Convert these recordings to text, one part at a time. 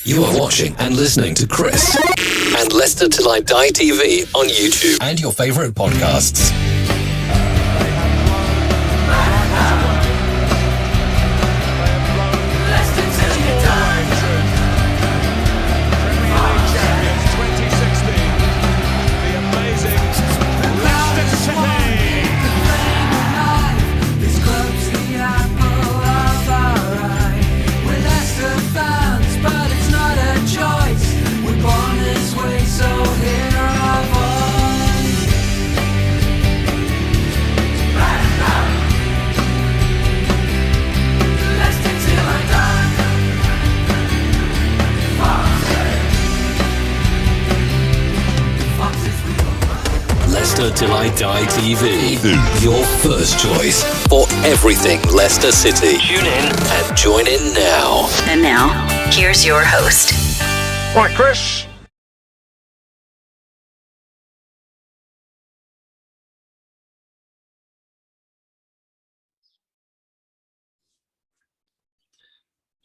You are watching and listening to Chris and Leicester Till I Die TV on YouTube and your favourite podcasts. Leicester Till I Die TV, your first choice for everything Leicester City. Tune in and join in now. And now, here's your host. Right, Chris.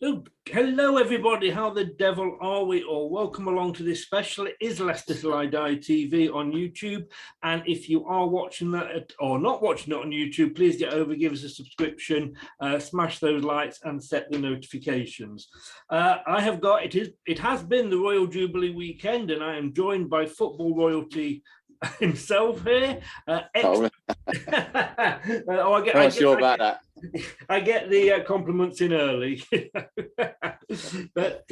So, hello everybody, how the devil are we all? Welcome along to this special. It is Leicester Till I Die TV on YouTube, and if you are watching that or not watching it on YouTube, please get over, give us a subscription, smash those likes and set the notifications. It has been the Royal Jubilee weekend, and I am joined by football royalty himself here. I'm not sure about that. I get the compliments in early. But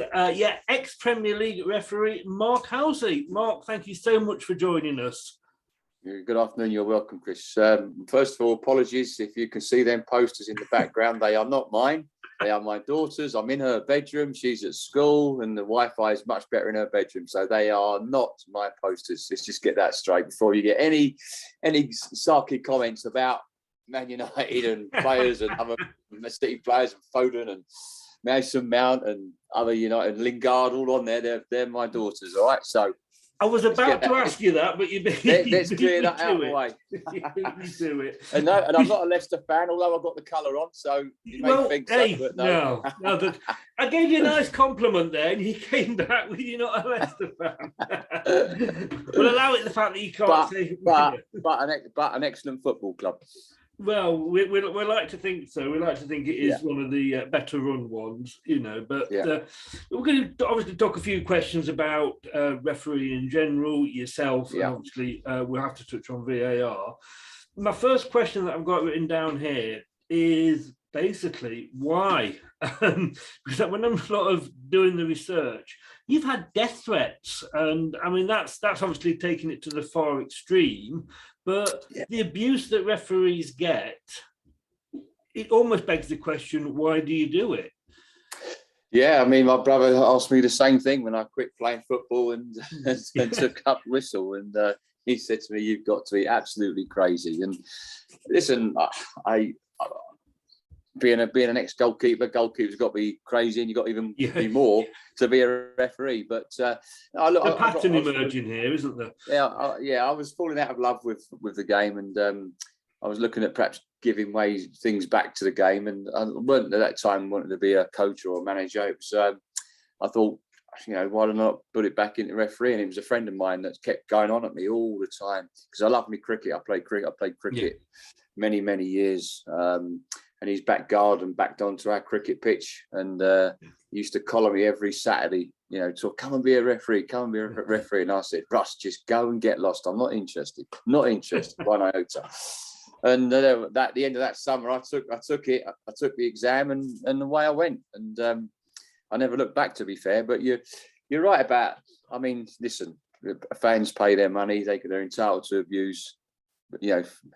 ex-Premier League referee Mark Halsey. Mark, thank you so much for joining us. Good afternoon, you're welcome, Chris. First of all, apologies if you can see them posters in the background. They are not mine. They are my daughter's. I'm in her bedroom. She's at school, and the Wi-Fi is much better in her bedroom. So they are not my posters. Let's just get that straight before you get any sarky comments about Man United and players and other City players and Foden and Mason Mount and other United, Lingard, all on there. They're my daughters, all right? So I was about to ask you that, but let's clear that out of the way. You do it. And I'm not a Leicester fan, although I've got the colour on, so you may think so, but no. I gave you a nice compliment there, and you came back with you're not a Leicester fan. We'll allow it the fact that you can't say. But an excellent football club. Well, we like to think so. We like to think it is one of the better run ones, But we're going to obviously talk a few questions about refereeing in general, yourself, and obviously we'll have to touch on VAR. My first question that I've got written down here is basically why? Because when I'm sort of doing the research, you've had death threats, and I mean that's obviously taking it to the far extreme. But the abuse that referees get, it almost begs the question, why do you do it? Yeah, I mean, my brother asked me the same thing when I quit playing football and took up whistle. And he said to me, you've got to be absolutely crazy. And listen, I being an goalkeeper's got to be crazy, and you've got to even be more to be a referee. But the pattern emerging here, isn't there? I was falling out of love with the game, and I was looking at perhaps giving things back to the game. And I weren't at that time wanting to be a coach or a manager. It was I thought, why not put it back into refereeing? It was a friend of mine that kept going on at me all the time because I love me cricket. I played cricket many years. And he's back garden backed onto our cricket pitch, and he used to collar me every Saturday, to come and be a referee, And I said, Russ, just go and get lost. I'm not interested one iota. And at the end of that summer, I took the exam, and away I went. And I never looked back, to be fair. But you're right about. I mean, listen, fans pay their money; they're entitled to abuse,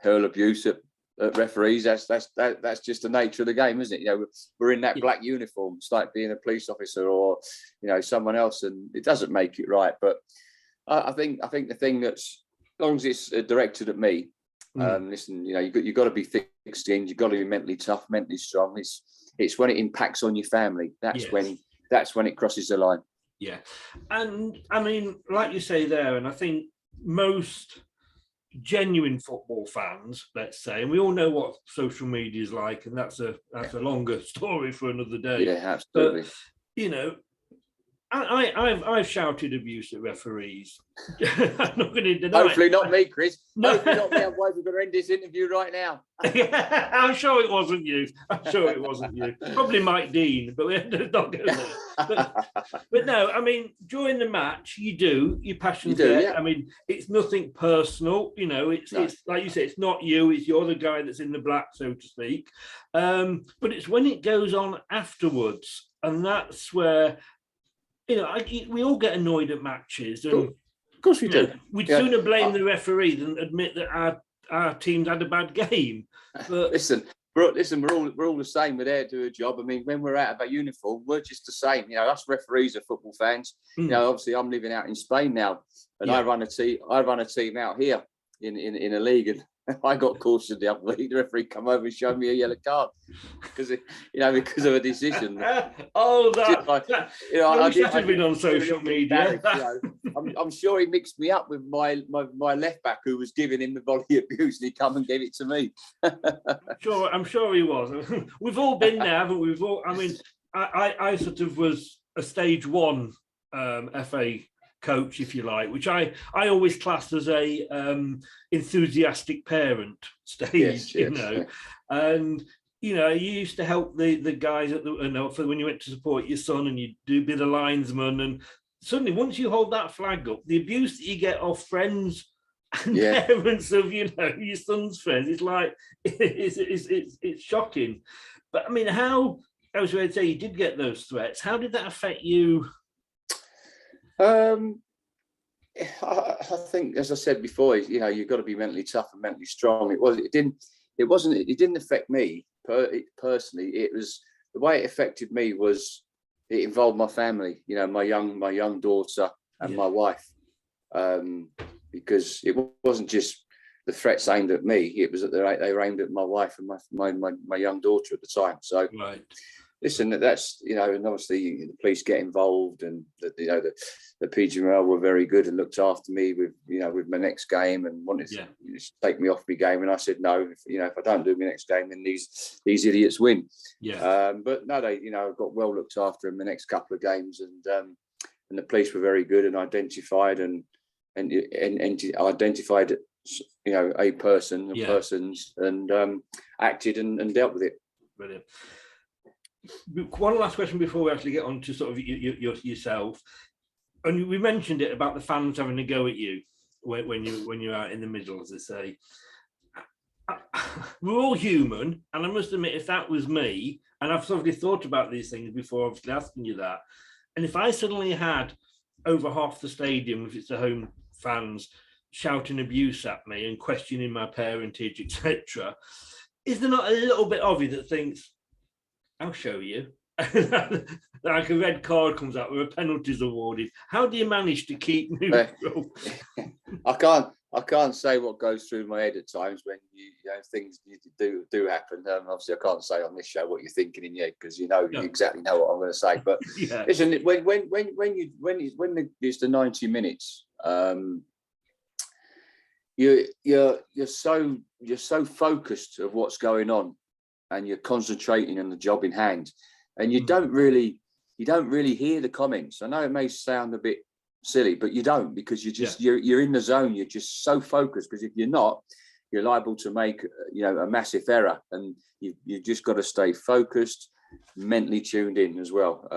hurl abuse at referees. That's just the nature of the game, isn't it? We're in that black uniform. It's like being a police officer or someone else, and it doesn't make it right. But I think the thing that's, as long as it's directed at me, listen, you've got to be thick-skinned. You've got to be mentally tough, mentally strong. It's when it impacts on your family. That's when it crosses the line. Yeah, and I mean, like you say there, and I think most genuine football fans, let's say, and we all know what social media is like, and that's a longer story for another day. Yeah, absolutely. But, I've shouted abuse at referees. I'm not going to deny. Hopefully not me, Chris. No. Hopefully not me. Otherwise, we're going to end this interview right now. I'm sure it wasn't you. Probably Mike Dean, but we're not going to. But no, I mean, during the match, your passion's there. Yeah. I mean, it's nothing personal. You know, it's like you said, it's not you. It's you're the guy that's in the black, so to speak. But it's when it goes on afterwards, and that's where. You know, we all get annoyed at matches. And, of course we do. We'd sooner blame the referee than admit that our team's had a bad game. But listen, we're all the same. We're there to do a job. I mean, when we're out of our uniform, we're just the same. You know, us referees are football fans. You know, obviously, I'm living out in Spain now, and I run a team out here in a league, and I got cautioned the other week. The referee come over and showed me a yellow card because of a decision. I should have been on social media. I'm sure he mixed me up with my left back who was giving him the volley abuse, and he come and gave it to me. I'm sure he was. We've all been there, haven't we? I sort of was a stage 1 FA coach, if you like, which I always classed as a enthusiastic parent stage, you know. And you know, you used to help the guys at for when you went to support your son, and you be the linesman, and suddenly once you hold that flag up, the abuse that you get off friends and parents of your son's friends, it's like it's shocking. But I mean, how I was going to say you did get those threats. How did that affect you? I think, as I said before, you know, you've got to be mentally tough and mentally strong. It didn't affect me personally. It was the way it affected me was it involved my family. You know, my young daughter and my wife, because it wasn't just the threats aimed at me. It was that they were aimed at my wife and my young daughter at the time. So. Right. Listen, that's, you know, and obviously the police get involved, and the PGML were very good and looked after me with my next game, and wanted to take me off my game, and I said no. If I don't do my next game, then these idiots win. Yeah. But no, they got well looked after in the next couple of games, and the police were very good and identified and identified a person and persons, and acted and dealt with it. Brilliant. One last question before we actually get on to sort of yourself. And we mentioned it about the fans having a go at you when you're out in the middle, as they say. We're all human, and I must admit, if that was me, and I've sort of thought about these things before, obviously asking you that, and if I suddenly had over half the stadium, if it's the home fans, shouting abuse at me and questioning my parentage, etc., is there not a little bit of you that thinks, I'll show you? Like a red card comes out where a penalty is awarded. How do you manage to keep neutral? I can't say what goes through my head at times when things do happen. Obviously, I can't say on this show what you're thinking in your head, because you exactly know what I'm going to say. But listen, when it's the 90 minutes, you're so focused of what's going on, and you're concentrating on the job in hand, and you don't really hear the comments. I know it may sound a bit silly, but you don't, because you're in the zone. You're just so focused, because if you're not, you're liable to make a massive error, and you just got to stay focused, mentally tuned in as well.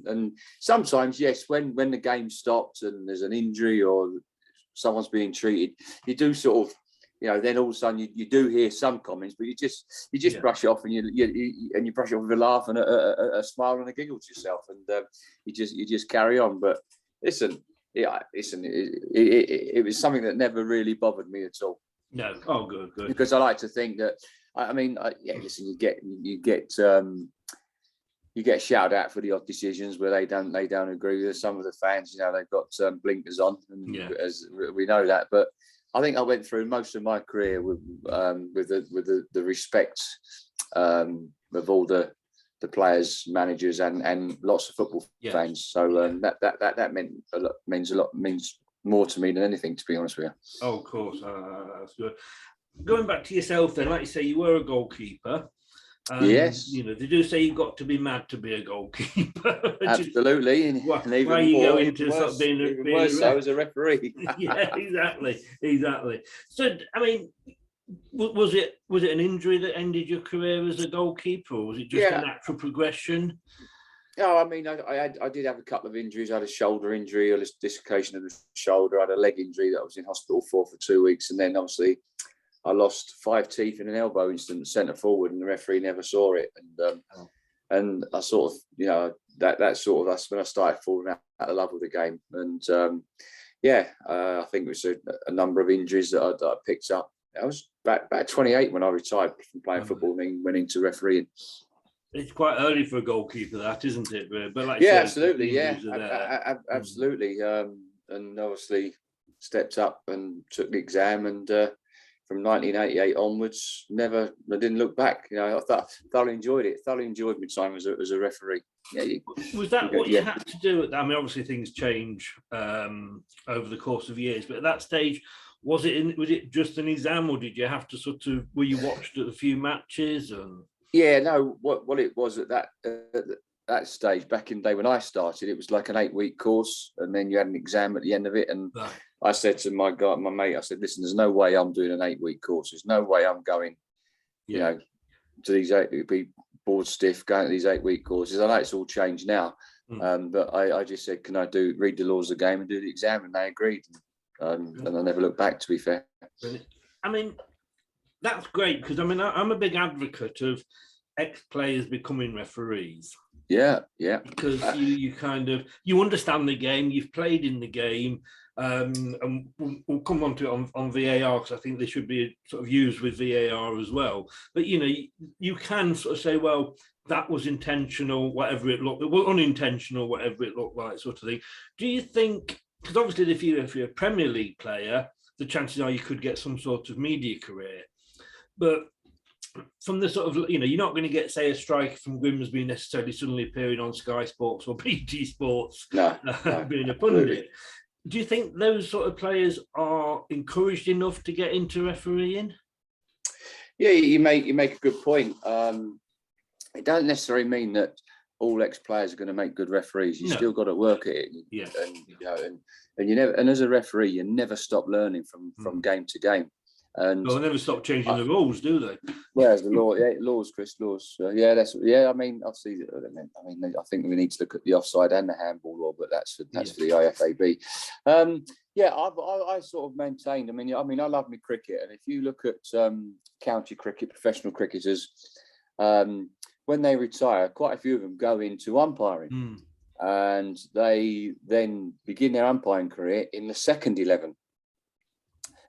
And sometimes, yes, when the game stopped and there's an injury or someone's being treated, you do sort of, then all of a sudden you do hear some comments, but you just brush it off, and you brush it off with a laugh and a smile and a giggle to yourself, and you just carry on. But listen, it was something that never really bothered me at all. No, oh, good. Because I like to think that, listen, you get shouted at for the odd decisions where they don't agree with some of the fans. They've got blinkers on, and as we know that, but I think I went through most of my career with the respect of all the players, managers, and lots of football fans. So that means more to me than anything, to be honest with you. Oh, of course, that's good. Going back to yourself, then, like you say, you were a goalkeeper. Yes. You know, they do say you've got to be mad to be a goalkeeper. Absolutely. Why even you more, go into sort of being worse so as a referee. Yeah, exactly. So, I mean, was it an injury that ended your career as a goalkeeper, or was it just a natural progression? No, I mean, I did have a couple of injuries. I had a shoulder injury, a dislocation of the shoulder. I had a leg injury that I was in hospital for 2 weeks, and then obviously I lost 5 teeth in an elbow incident, centre forward, and the referee never saw it. And I sort of, you know, that's when I started falling out of love with the game. And I think it was a number of injuries that I picked up. I was about 28 when I retired from playing football and then went into refereeing. It's quite early for a goalkeeper, that, isn't it? But like, absolutely, absolutely. And obviously stepped up and took the exam, and from 1988 onwards, I didn't look back. You know, I thoroughly enjoyed it. Thoroughly enjoyed my time as a referee. Yeah. Was that what you had to do? I mean, obviously things change over the course of years, but at that stage, was it just an exam, or did you have to were you watched at a few matches? And yeah, no. What it was at that stage, back in the day when I started, it was like an 8-week course, and then you had an exam at the end of it. And I said to my mate, I said, listen, there's no way I'm doing an 8-week course. There's no way I'm going, you know, to these 8-week bored stiff, going to these 8-week courses. I know it's all changed now, but I just said, can I read the laws of the game and do the exam? And they agreed. And I never looked back, to be fair. I mean, that's great, because I mean, I'm a big advocate of ex-players becoming referees. Yeah. Because you understand the game, you've played in the game, and we'll come on to it on VAR, because I think they should be sort of used with VAR as well. But you know, you can sort of say, well, that was intentional, whatever it looked, well, unintentional, whatever it looked like, sort of thing. Do you think? Because obviously, if you're a Premier League player, the chances are you could get some sort of media career. But from the sort of, you know, you're not going to get, say, a striker from Grimsby necessarily suddenly appearing on Sky Sports or BT Sports, being a pundit. Do you think those sort of players are encouraged enough to get into refereeing? Yeah, you make a good point. It doesn't necessarily mean that all ex-players are going to make good referees. You still got to work at it. And you never. And as a referee, you never stop learning from game to game. And they'll never stop changing the rules, do they? Where's the law? Yeah, laws, Chris, laws. I mean, obviously, I think we need to look at the offside and the handball law, but that's for the IFAB. I sort of maintained. I mean, I love me cricket, and if you look at county cricket, professional cricketers, when they retire, quite a few of them go into umpiring, and they then begin their umpiring career in the second 11.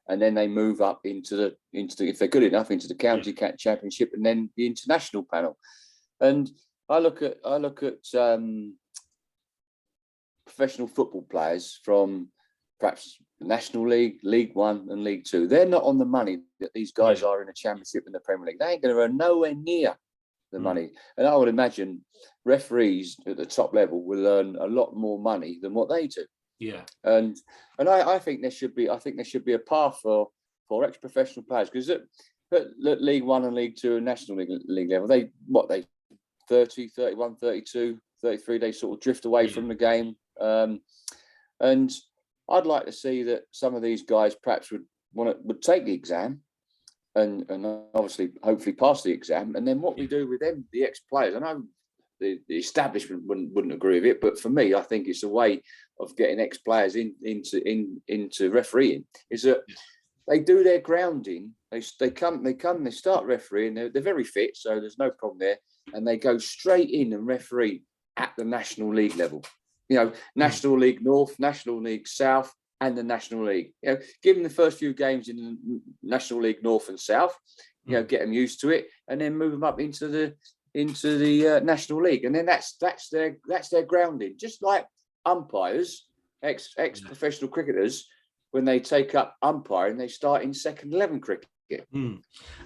And then they move up into the if they're good enough, into the county championship, and then the international panel. And I look at professional football players from perhaps the National League, League One, and League Two. They're not on the money that these guys are in the Championship and the Premier League. They ain't going to earn nowhere near the money. And I would imagine referees at the top level will earn a lot more money than what they do. Yeah, and I think there should be a path for ex-professional players, because at League One and League Two and National League level, they 30, 31, 32, 33, they sort of drift away from the game. And I'd like to see that some of these guys perhaps would take the exam and obviously hopefully pass the exam. And then what we do with them, the ex-players, I know the establishment wouldn't agree with it, but for me, I think it's a way of getting ex-players into refereeing, is that they do their grounding. They start refereeing. They're very fit, so there's no problem there, and they go straight in and referee at the National League level. You know, National League North, National League South, and the National League. You know, give them the first few games in the National League North and South. You know, get them used to it, and then move them up into the National League, and then that's their grounding. Just like umpires, ex-professional cricketers, when they take up umpiring, they start in second 11 cricket.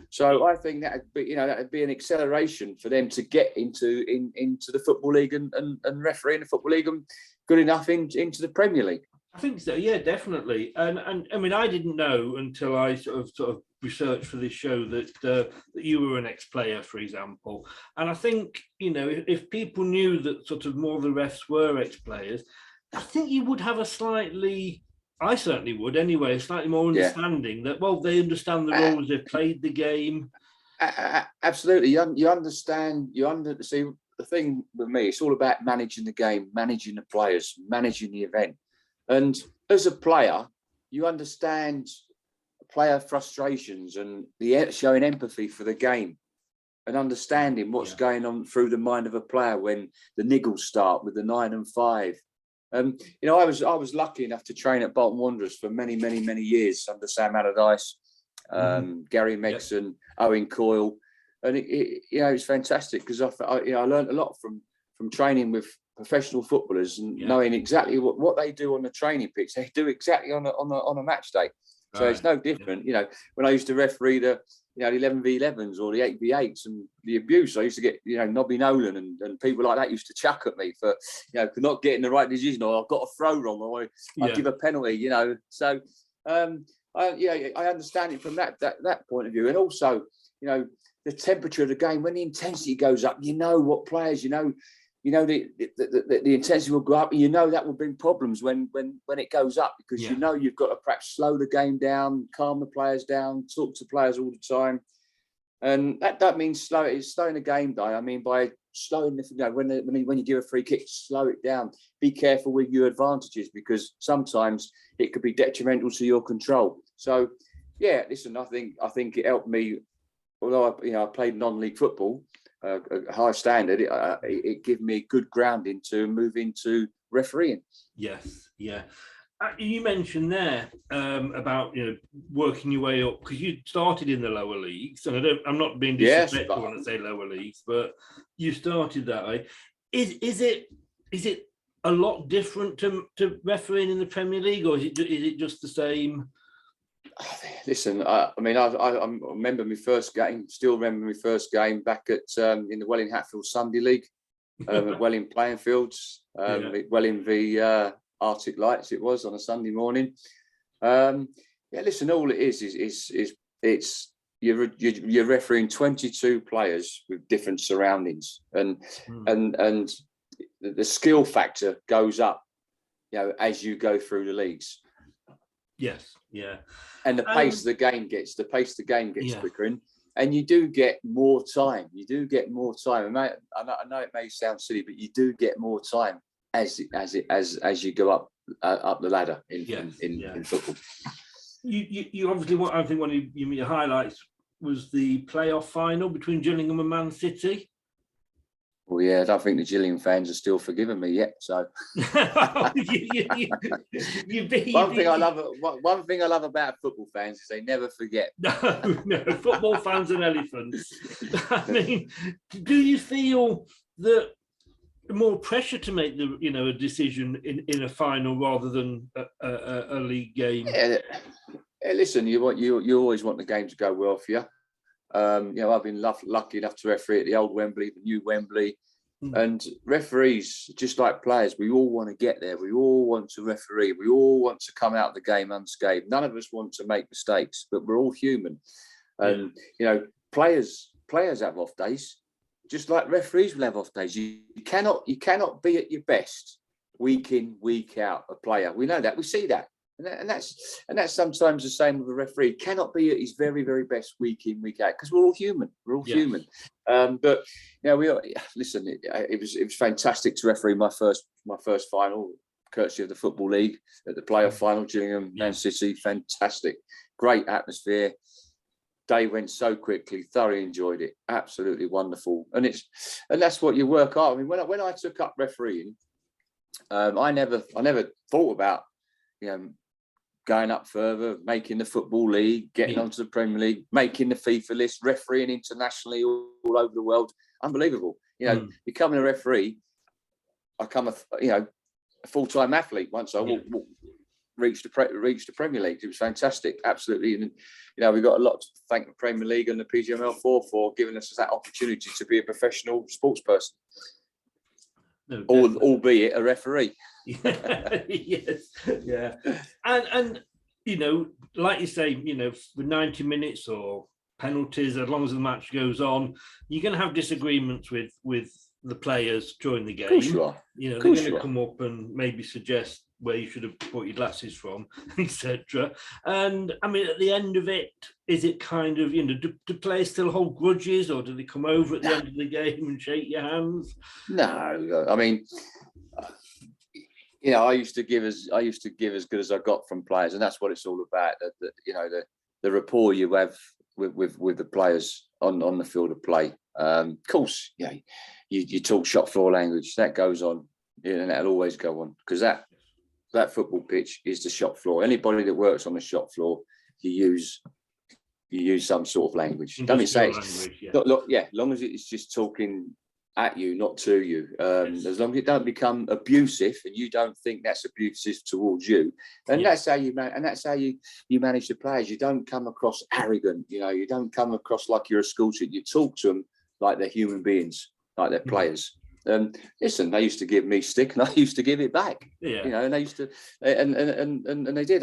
So I think that'd be an acceleration for them to get into the Football League and referee in the Football League, and good enough into the Premier League. I think so, yeah, definitely. And I mean, I didn't know until I sort of research for this show that you were an ex-player, for example. And I think, if people knew that sort of more of the refs were ex-players, I think you would have I certainly would anyway, slightly more understanding that, well, they understand the rules, they've played the game. Absolutely. You understand, see, the thing with me, it's all about managing the game, managing the players, managing the event. And as a player, you understand player frustrations and showing empathy for the game and understanding what's going on through the mind of a player when the niggles start with the 9 and 5. I was lucky enough to train at Bolton Wanderers for many, many, many years under Sam Allardyce, Gary Megson, Owen Coyle, and it's fantastic because I learned a lot from training with professional footballers and knowing exactly what they do on the training pitch. They do exactly on a match day. So it's no different. When I used to referee the 11v11s or the 8v8s and the abuse, I used to get, Nobby Nolan and people like that used to chuck at me for not getting the right decision, or I've got a throw wrong, or I give a penalty, So I understand it from that point of view. And also, the temperature of the game, when the intensity goes up, what players, the intensity will go up, and that will bring problems when it goes up, because you've got to perhaps slow the game down, calm the players down, talk to players all the time, and that means slowing the game down. I mean, by slowing when you give a free kick, slow it down. Be careful with your advantages, because sometimes it could be detrimental to your control. So, listen, I think it helped me. Although I played non-league football, a high standard, it gave me good grounding to move into refereeing. Yes, yeah. You mentioned there about working your way up, because you started in the lower leagues, and I'm not being disrespectful when I say lower leagues, but you started that way. Is it a lot different to refereeing in the Premier League, or is it just the same? Listen, I remember my first game. Still remember my first game back at in the Welling Hatfield Sunday League at Welling Playing Fields. Welling v Arctic Lights. It was on a Sunday morning. Listen, all it is you're refereeing 22 players with different surroundings, and the skill factor goes up, as you go through the leagues. Yes, yeah. And the pace of the game gets quicker, and you do get more time. I know it may sound silly, but you do get more time as you go up the ladder in football. You obviously, I think one of your highlights was the playoff final between Gillingham and Man City. Well, I don't think the Gillingham fans are still forgiving me yet. So one thing I love about football fans is they never forget. No, football fans and elephants. I mean, do you feel that more pressure to make a decision in a final rather than a league game? Listen, you always want the game to go well for you. I've been lucky enough to referee at the old Wembley, the new Wembley, and referees, just like players, we all want to get there. We all want to referee. We all want to come out of the game unscathed. None of us want to make mistakes, but we're all human. And players have off days, just like referees will have off days. You cannot be at your best week in, week out. A player, we know that, we see that. And that's sometimes the same with a referee. Cannot be at his very, very best week in, week out, because we're all human. We're all human. But listen. It was fantastic to referee my first final, courtesy of the Football League, at the playoff final, Gillingham, Man City. Fantastic, great atmosphere. Day went so quickly. Thoroughly enjoyed it. Absolutely wonderful. And that's what you work hard. I mean, when I took up refereeing, I never thought about going up further, making the Football League, getting onto the Premier League, making the FIFA list, refereeing internationally all over the world. Unbelievable. Becoming a referee, I become a full-time athlete once I reached the Premier League. It was fantastic, absolutely. And we got a lot to thank the Premier League and the PGML for giving us that opportunity to be a professional sports person. Albeit a referee. Yes, yeah. And like you say, for 90 minutes or penalties, as long as the match goes on, you're going to have disagreements with the players during the game. Of course you are. They're going to come up and maybe suggest where you should have bought your glasses from, etc. And I mean, at the end of it, is it kind of, do players still hold grudges, or do they come over at the end of the game and shake your hands? No, I mean, I used to give as good as I got from players, and that's what it's all about. The rapport you have with the players on the field of play. Of course, you talk shop floor language, that goes on, and that'll always go on, because that football pitch is the shop floor. Anybody that works on the shop floor, you use some sort of language. Don't mean say long as it's just talking at you, not to you. As long as it don't become abusive and you don't think that's abusive towards you, and that's how you manage the players. You don't come across arrogant. You don't come across like you're a school teacher. You talk to them like they're human beings, like they're players. Listen, they used to give me stick, and I used to give it back. And they used to, and they did.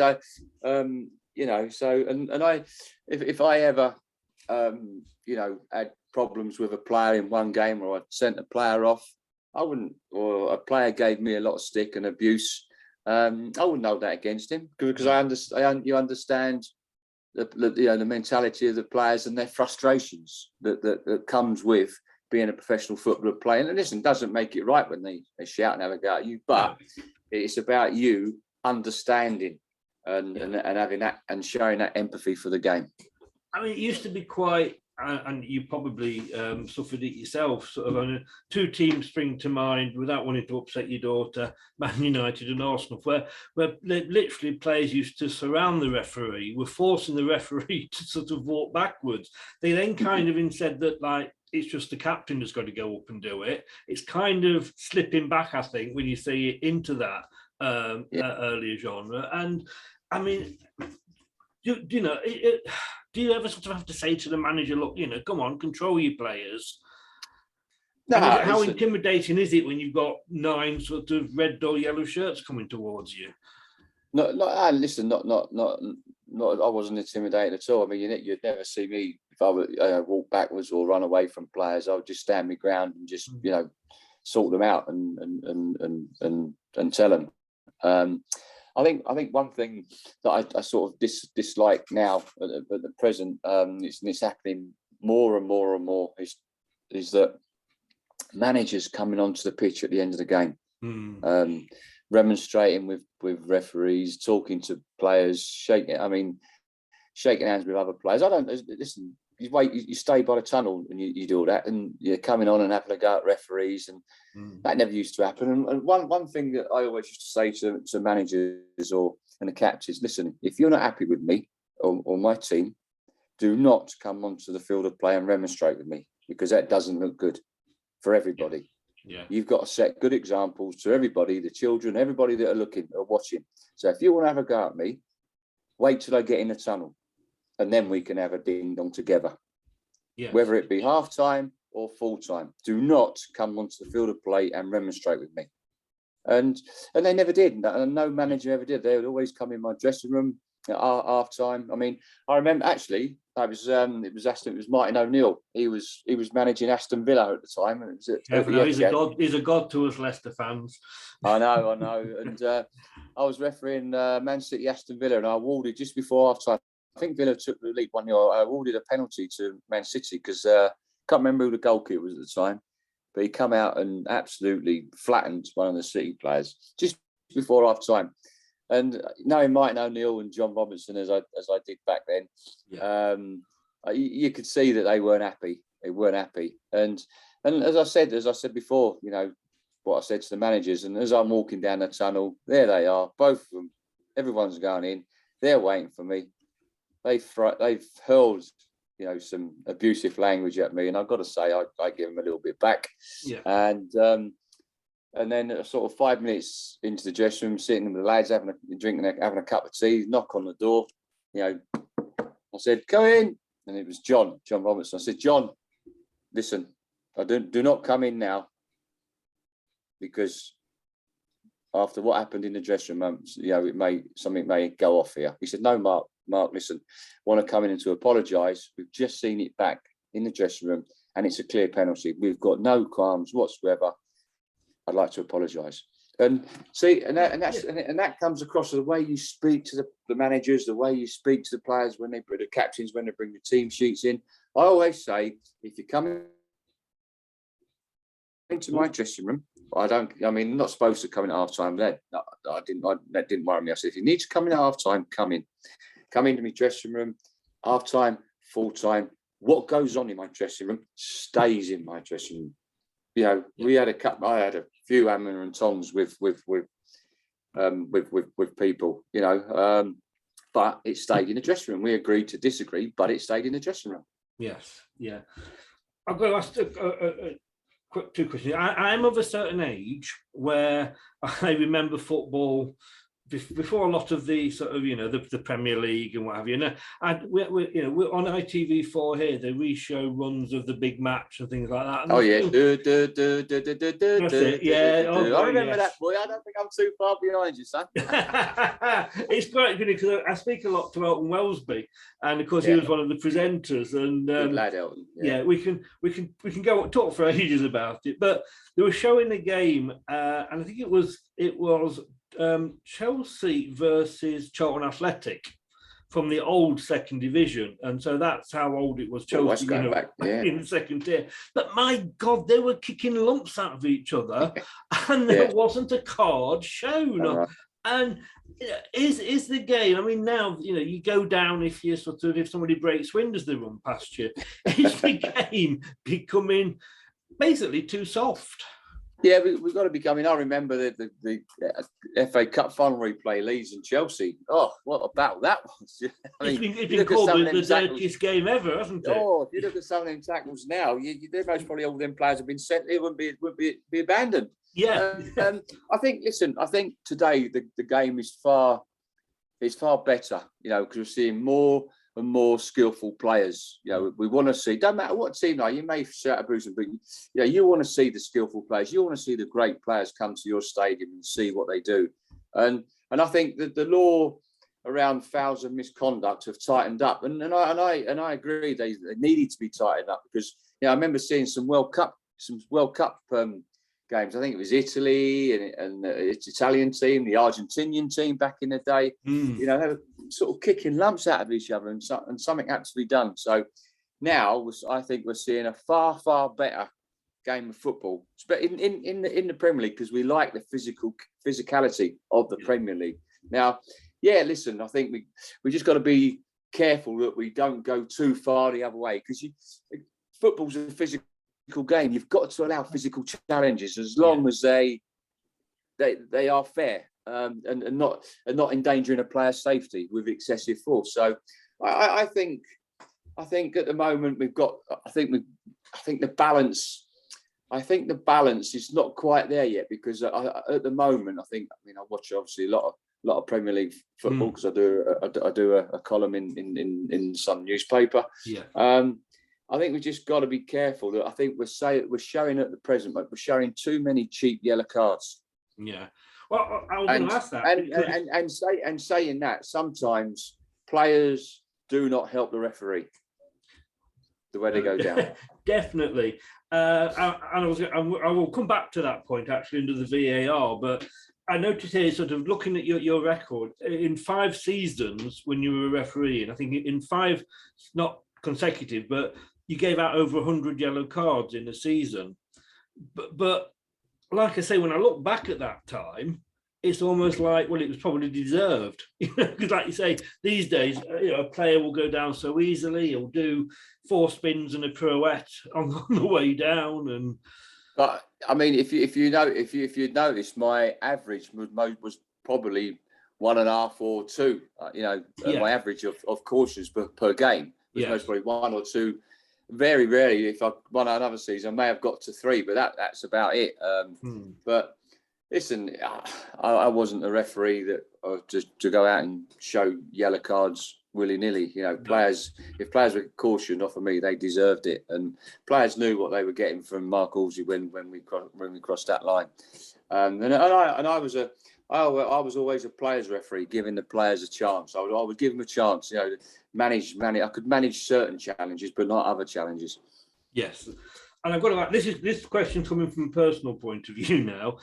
If I ever, had problems with a player in one game, or I sent a player off, or a player gave me a lot of stick and abuse, I wouldn't hold that against him, because you understand the mentality of the players and their frustrations that comes with being a professional footballer playing. And listen, doesn't make it right when they shout and have a go at you, but it's about you understanding and having that and showing that empathy for the game. I mean, it used to be quite, and you probably suffered it yourself, sort of, two teams spring to mind, without wanting to upset your daughter, Man United and Arsenal, where literally players used to surround the referee, were forcing the referee to sort of walk backwards. They then kind of said that, like, it's just the captain that's got to go up and do it. It's kind of slipping back, I think, when you see it into that earlier genre. And I mean, do you ever sort of have to say to the manager, look, come on, control your players? No, how intimidating is it when you've got 9 sort of red or yellow shirts coming towards you? I wasn't intimidated at all. I mean, you'd never see me, if I would walk backwards or run away from players. I would just stand my ground and just sort them out and tell them. I think one thing that I sort of dislike now at the present, it's happening more and more and more, is that managers coming onto the pitch at the end of the game, remonstrating with referees, talking to players, shaking hands with other players. Listen. You stay by the tunnel and you do all that, and you're coming on and having a go at referees, and that never used to happen. And one thing that I always used to say to managers and the captains, listen, if you're not happy with me or my team, do not come onto the field of play and remonstrate with me, because that doesn't look good for everybody. Yeah. You've got to set good examples to everybody, the children, everybody that are watching. So if you want to have a go at me, wait till I get in the tunnel, and then we can have a ding dong together. Yeah. Whether it be half time or full time, do not come onto the field of play and remonstrate with me. And they never did. And no manager ever did. They would always come in my dressing room at half time. I mean, I remember actually, it was Martin O'Neill. He was managing Aston Villa at the time. And he's a god to us Leicester fans. I know. And I was refereeing Man City Aston Villa, and I awarded just before half time. I think Villa took the lead 1-0. I awarded a penalty to Man City because I can't remember who the goalkeeper was at the time, but he come out and absolutely flattened one of the City players just before half time. And knowing Martin O'Neill and John Robinson as I did back then, you could see that they weren't happy. And as I said before, what I said to the managers, and as I'm walking down the tunnel, there they are, both of them. Everyone's going in. They're waiting for me. They've hurled, some abusive language at me, and I've got to say, I give them a little bit back. Yeah. And then sort of 5 minutes into the dressing room, sitting with the lads having a cup of tea, knock on the door. I said, "Come in," and it was John Robinson. I said, "John, listen, do not come in now, because after what happened in the dressing room, something may go off here. He said, no, Mark, listen, want to come in and to apologise. We've just seen it back in the dressing room and it's a clear penalty. We've got no qualms whatsoever. I'd like to apologise. And see, and that comes across the way you speak to the managers, the way you speak to the players when they bring the captains, when they bring the team sheets in. I always say, if you come into my dressing room, I'm not supposed to come in at half time then. No, that didn't worry me. I said, if you need to come in at half time, come in. Come into my dressing room, half time, full time. What goes on in my dressing room stays in my dressing room. We had I had a few hammer and tongs with people, but it stayed in the dressing room. We agreed to disagree, but it stayed in the dressing room. Yes, yeah. I've got to ask quick two questions. I'm of a certain age where I remember football before a lot of the sort of the Premier League and what have you. And we're on ITV4 here. They re-show runs of the big match and things like that. And that's it. Yeah, I remember that, boy. I don't think I'm too far behind you, son. It's quite good because I speak a lot to Elton Wellesby, and of course he was one of the presenters. And good lad, Elton. Yeah, we can go talk for ages about it. But they were showing the game, and I think it was Chelsea versus Charlton Athletic from the old second division, and so that's how old it was. Chelsea, in the second tier. But my God, they were kicking lumps out of each other, and there wasn't a card shown. And is the game? I mean, now you go down if somebody breaks wind as they run past you. Is the game becoming basically too soft? Yeah, we've got to be coming. I remember the FA Cup final replay, Leeds and Chelsea. Oh, what a battle that was. It's been called the dirtiest game ever, hasn't it? Oh, if you look at some of them tackles now, they're most probably all them players have been sent. It would be abandoned. Yeah. I think today the game is far better, because we're seeing more and more skillful players. We want to see, don't matter what team you may shout abuse them, but you want to see the skillful players. You want to see the great players come to your stadium and see what they do. And I think that the law around fouls and misconduct have tightened up, and I agree they needed to be tightened up, because I remember seeing some World Cup games. I think it was Italy and its Italian team, the Argentinian team back in the day. They were sort of kicking lumps out of each other, and something had to be done. So now I think we're seeing a far, far better game of football, but in the Premier League, because we like the physicality of the Premier League. Now, listen, I think we just got to be careful that we don't go too far the other way, because football's a physical game. You've got to allow physical challenges as long as they are fair, and not endangering a player's safety with excessive force. So I think at the moment we've got. I think the balance is not quite there yet, because at the moment I watch obviously a lot of Premier League football, because I do a column in some newspaper. I think we've just got to be careful that I think we're showing at the present, we're showing too many cheap yellow cards. Yeah. Well, I was going to ask that. And saying that, sometimes players do not help the referee the way they go down. Definitely. I will come back to that point actually under the VAR, but I noticed here, sort of looking at your record, in 5 seasons when you were a referee, and I think in 5, not consecutive, but you gave out over 100 yellow cards in a season. But like I say, when I look back at that time, it's almost like, well, it was probably deserved. Because like you say, these days, a player will go down so easily. He'll do 4 spins and a pirouette on the way down. But I mean, if you notice, my average was probably 1.5 or 2. My average of cautions per game was most probably 1 or 2. Very rarely, if I won another season, I may have got to 3, but that's about it. But listen, I wasn't a referee that just to go out and show yellow cards willy-nilly. Players, if players were cautioned off of me, they deserved it, and players knew what they were getting from Mark Halsey when we crossed that line. I was always a players referee, giving the players a chance. I would give them a chance, manage. I could manage certain challenges, but not other challenges. Yes. And I've got to ask, this question coming from a personal point of view now.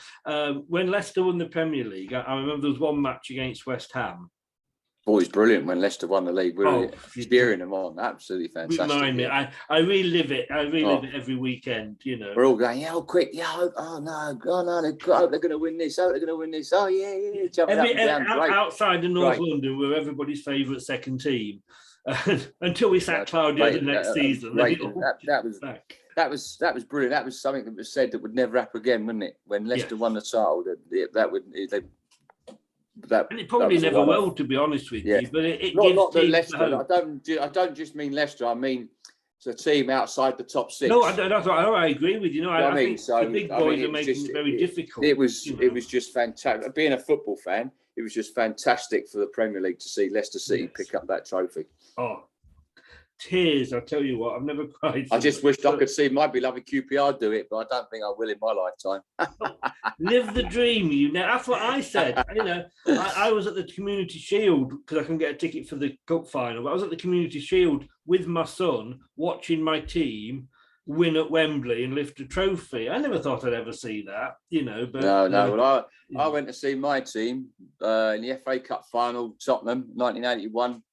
When Leicester won the Premier League, I remember there was one match against West Ham. Always brilliant when Leicester won the league. We were cheering them on. Absolutely fantastic. Remind me, I relive it. I relive it every weekend. We're all going, quick, oh no, they're going to win this. Oh, they're going to win this. Oh yeah. Jumping up and down. Outside of North London, we're everybody's favourite second team until we sacked Claudio the next season. That was brilliant. That was something that was said that would never happen again, wouldn't it? When Leicester won the title, and it probably never will, to be honest with you. But it not that Leicester. I don't just mean Leicester. I mean the team outside the top six. No, I agree with you. I think the big boys are making it very difficult. It was just fantastic. Being a football fan, it was just fantastic for the Premier League to see Leicester City pick up that trophy. Oh, tears! I tell you what, I've never cried. I just wished I could see my beloved QPR do it, but I don't think I will in my lifetime. Live the dream, That's what I said. I was at the Community Shield because I couldn't get a ticket for the cup final. But I was at the Community Shield with my son, watching my team win at Wembley and lift a trophy. I never thought I'd ever see that, But no. Well, I went to see my team in the FA Cup final, Tottenham, 1981.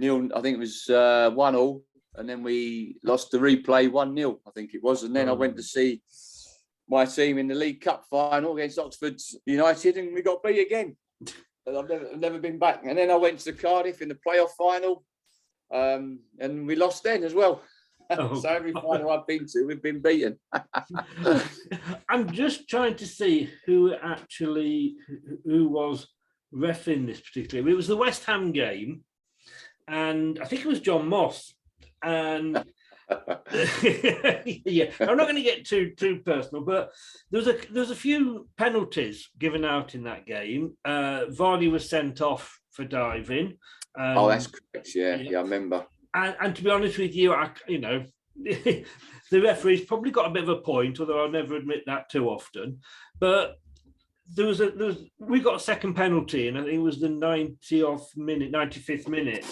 I think it was 1-1, and then we lost the replay 1-0, I think it was. And then I went to see my team in the League Cup final against Oxford United, and we got beat again. And I've never been back. And then I went to Cardiff in the playoff final, and we lost then as well. So every final I've been to, we've been beaten. I'm just trying to see who was reffing this particularly. It was the West Ham game. And I think it was John Moss. And I'm not going to get too personal, but there was a few penalties given out in that game. Vardy was sent off for diving. That's correct. Yeah, I remember. And to be honest with you, the referee's probably got a bit of a point, although I'll never admit that too often. But we got a second penalty, and I think it was the 95th minute.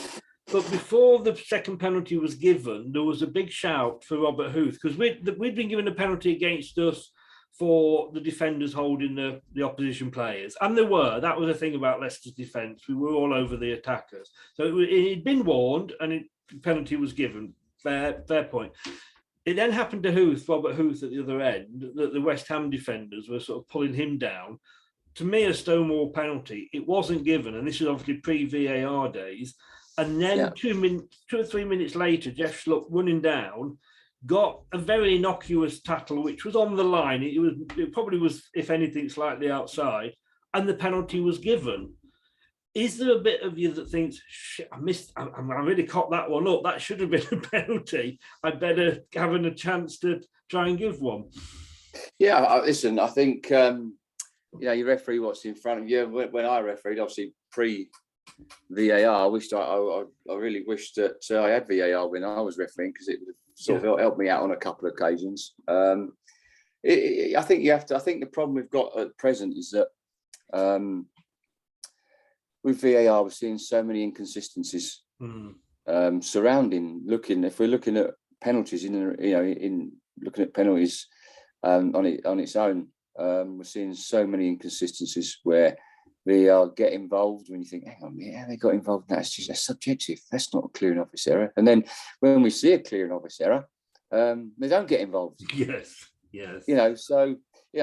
But before the second penalty was given, there was a big shout for Robert Huth, because we'd been given a penalty against us for the defenders holding the opposition players. And that was the thing about Leicester's defence. We were all over the attackers. So it'd been warned, and the penalty was given. Fair point. It then happened to Robert Huth at the other end, that the West Ham defenders were sort of pulling him down. To me, a stonewall penalty. It wasn't given, and this is obviously pre-VAR days. And then 2 or 3 minutes later, Jeff Schlupp running down, got a very innocuous tackle, which was on the line. It probably was, if anything, slightly outside, and the penalty was given. Is there a bit of you that thinks, shit, I really cocked that one up. That should have been a penalty. I'd better having a chance to try and give one. Yeah, listen, I think, you referee what's in front of you. When I refereed, obviously pre-VAR, I really wished that I had VAR when I was refereeing, because it would sort of helped me out on a couple of occasions. I think the problem we've got at present is that with VAR, we're seeing so many inconsistencies surrounding if we're looking at penalties in looking at penalties on its own. We're seeing so many inconsistencies where VAR get involved when you think, hang on, they got involved. That's subjective. That's not a clearing office error. And then when we see a clearing office error, they don't get involved. Yes. I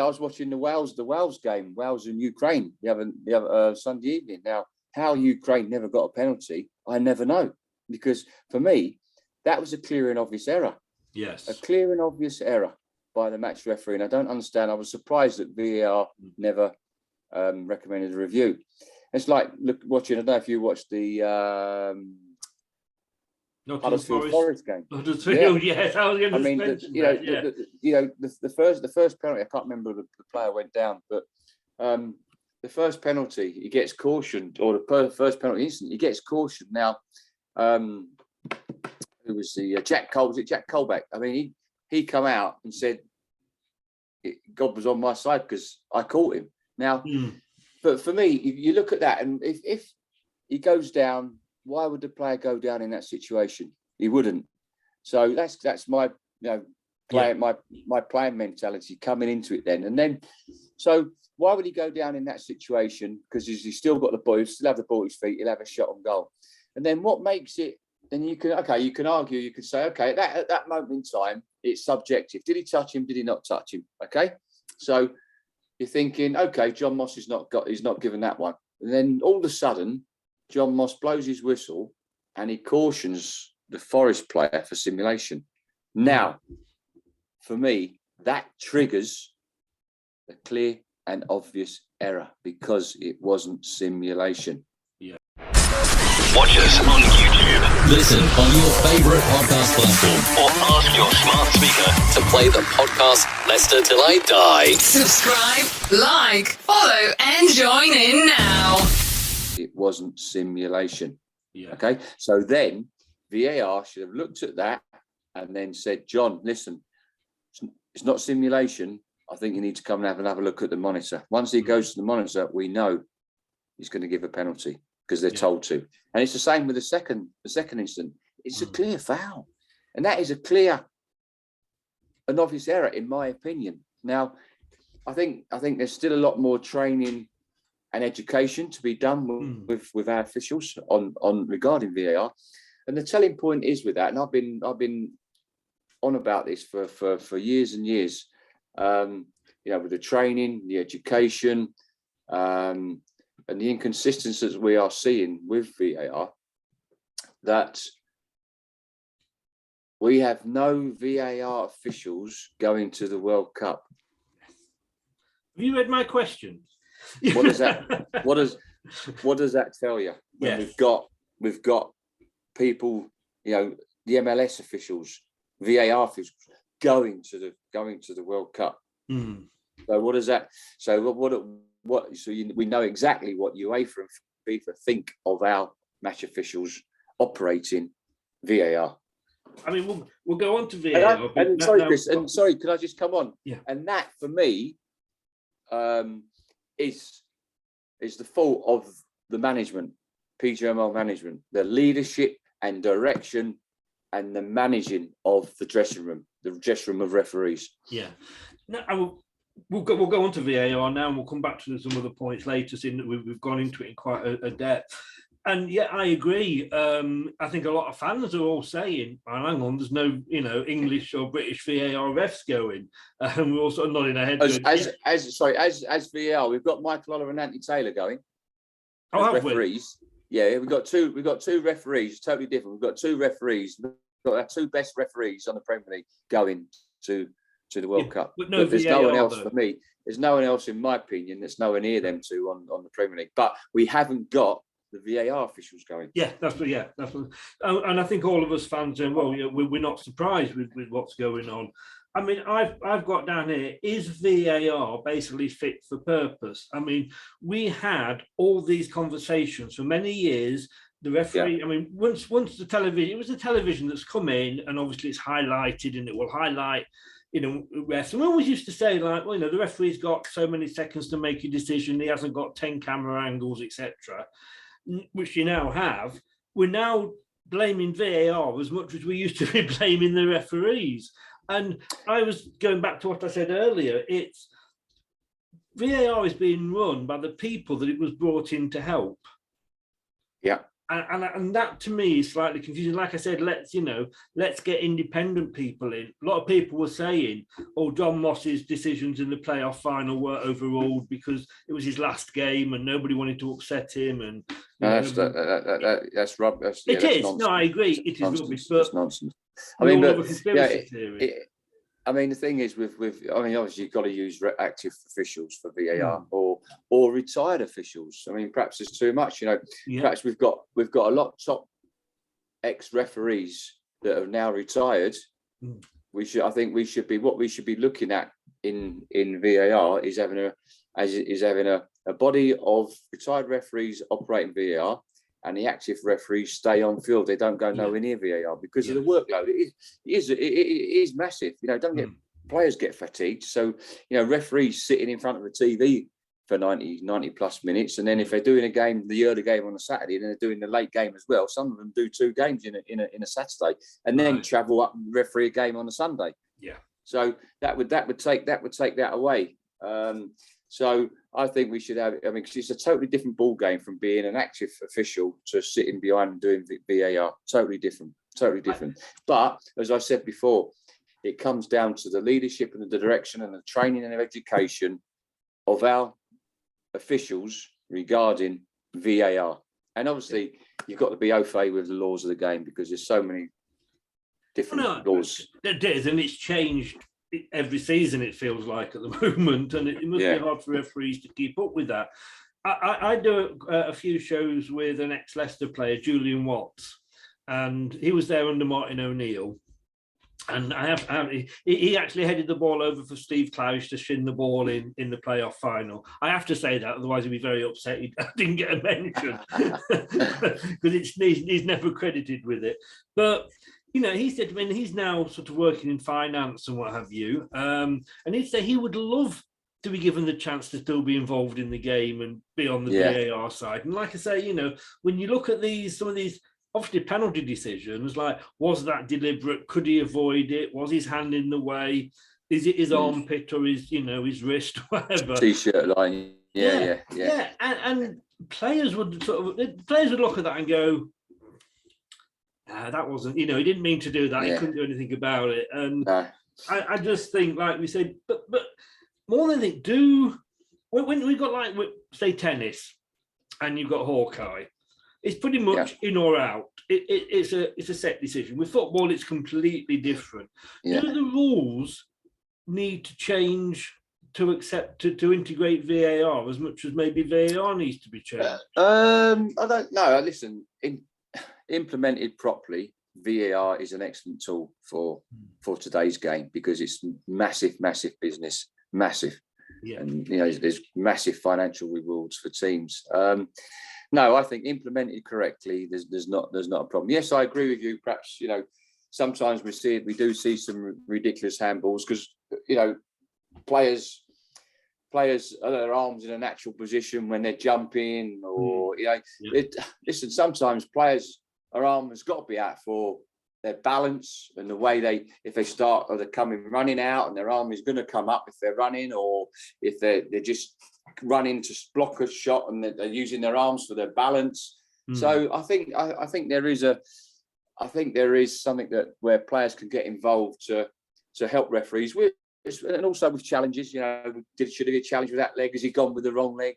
was watching the Wales game, Wales and Ukraine, the other Sunday evening. Now, how Ukraine never got a penalty, I never know, because for me, that was a clear and obvious error. Yes, a clear and obvious error by the match referee, and I don't understand. I was surprised that VAR never recommended a review. It's like watching. I don't know if you watched the Huddersfield Forest game. Huddersfield, yes. I was going to mention that. The first penalty. I can't remember the player went down, but the first penalty he gets cautioned, or the first penalty incident he gets cautioned. Now, who was the Jack Cole? Was it Jack Colback? I mean, he come out and said God was on my side because I caught him. Now, but for me, if you look at that, and if he goes down, why would the player go down in that situation? He wouldn't. So that's my my playing mentality coming into it then. And then, so why would he go down in that situation? Because he's still got the ball, he'll still have the ball at his feet, he'll have a shot on goal. And then what makes it, then you can argue, you could say, okay, at that moment in time, it's subjective. Did he touch him? Did he not touch him? Okay. So you're thinking, okay, John Moss he's not given that one. And then all of a sudden, John Moss blows his whistle and he cautions the Forest player for simulation. Now, for me, that triggers a clear and obvious error because it wasn't simulation. Yeah. Watch us on YouTube. Listen on your favourite podcast platform. Or ask your smart speaker to play the podcast Leicester Till I Die. Subscribe, like, follow, and join in now. It wasn't simulation. Yeah. Okay. So then VAR should have looked at that and then said, John, listen, it's not simulation. I think you need to come and have a look at the monitor. Once he goes to the monitor, we know he's going to give a penalty because they're told to. And it's the same with the second incident. It's a clear foul. And that is a clear and obvious error, in my opinion. Now, I think there's still a lot more training and education to be done with our officials on regarding VAR. And the telling point is with that, and I've been on about this for years and years, with the training, the education, and the inconsistencies we are seeing with VAR, that we have no VAR officials going to the World Cup. Have you read my question? What does that tell you? When we've got people, the MLS officials, VAR officials going to the World Cup. So what does that? So what? So we know exactly what UEFA and FIFA think of our match officials operating VAR. I mean, we'll go on to VAR. Chris, sorry, could I just come on? Yeah. And that for me is the fault of the management, PGML management, the leadership and direction and the managing of the dressing room of referees. Yeah. No, we'll go on to VAR now, and we'll come back to some other points later, seeing that we've gone into it in quite a depth. And yeah, I agree. I think a lot of fans are all saying, "Oh, hang on, there's no, English or British VAR refs going." And we're all sort of nodding our heads. As VAR, we've got Michael Oliver and Anthony Taylor going. Oh, have referees? We? Yeah, we've got two referees, totally different. We've got two referees. We've got our two best referees on the Premier League going to the World Cup. But there's VAR, no one else though. for me. There's no one else, in my opinion, that's nowhere near them two on the Premier League. But we haven't got the VAR officials going. That's what. And I think all of us fans saying, well, we're not surprised with what's going on. I mean, I've got down here, is VAR basically fit for purpose? I mean, we had all these conversations for many years. The referee, I mean, once the television, it was the television that's come in, and obviously it's highlighted, and it will highlight, refs. And we always used to say, like, well, the referee's got so many seconds to make a decision. He hasn't got 10 camera angles, etc., which you now have. We're now blaming VAR as much as we used to be blaming the referees. And I was going back to what I said earlier. It's VAR is being run by the people that it was brought in to help. Yeah. And that to me is slightly confusing. Like I said, let's get independent people in. A lot of people were saying, "Oh, John Moss's decisions in the playoff final were overruled because it was his last game and nobody wanted to upset him." And that's rubbish. It is. Nonsense. No, I agree. It is rubbish, but it's nonsense. I mean, but I mean, the thing is, obviously you've got to use active officials for VAR or retired officials. I mean, perhaps there's too much. Perhaps we've got a lot of top ex-referees that are now retired. I think we should be looking at in VAR is having a body of retired referees operating VAR. And the active referees stay on field; they don't go nowhere near VAR because of the workload. It is massive. Don't players get fatigued. So, referees sitting in front of the TV for 90 plus minutes. And then if they're doing the early game on a Saturday, then they're doing the late game as well. Some of them do 2 games in a Saturday and then travel up and referee a game on a Sunday. Yeah. So that would take that away. So I think we should have, because it's a totally different ball game from being an active official to sitting behind and doing VAR. Totally different. But as I said before, it comes down to the leadership and the direction and the training and the education of our officials regarding VAR. And obviously, you've got to be au fait with the laws of the game because there's so many different laws. It is, and it's changed every season, it feels like, at the moment. And it must be hard for referees to keep up with that. I do a few shows with an ex-Leicester player, Julian Watts, and he was there under Martin O'Neill. And he actually headed the ball over for Steve Clausch to shin the ball in the playoff final. I have to say that, otherwise he'd be very upset he didn't get a mention because he's never credited with it. But he said, he's now sort of working in finance and what have you, and he'd say he would love to be given the chance to still be involved in the game and be on the VAR side. And like I say, when you look at some of these. Obviously, penalty decisions, like, was that deliberate? Could he avoid it? Was his hand in the way? Is it his armpit or his wrist, whatever? T-shirt line. Yeah. And players would look at that and go, that wasn't, he didn't mean to do that. He couldn't do anything about it. And I just think, like we said, but more than anything, when we've got, say, tennis, and you've got Hawkeye, it's pretty much in or out. It's a set decision. With football, it's completely different. Yeah. Do the rules need to change to integrate VAR as much as maybe VAR needs to be changed? I don't know. Listen, implemented properly, VAR is an excellent tool for today's game because it's massive business, massive. Yeah. And there's massive financial rewards for teams. No, I think implemented correctly, there's not a problem. Yes, I agree with you. Perhaps sometimes we do see some ridiculous handballs because players are their arms in a natural position when they're jumping, or listen. Sometimes players' arm has got to be out for their balance and the way if they start or they're coming running out and their arm is going to come up if they're running, or if they're just running to block a shot and they're using their arms for their balance. So I think there is something that where players can get involved to help referees with, and also with challenges. Should it be a challenge with that leg? Has he gone with the wrong leg?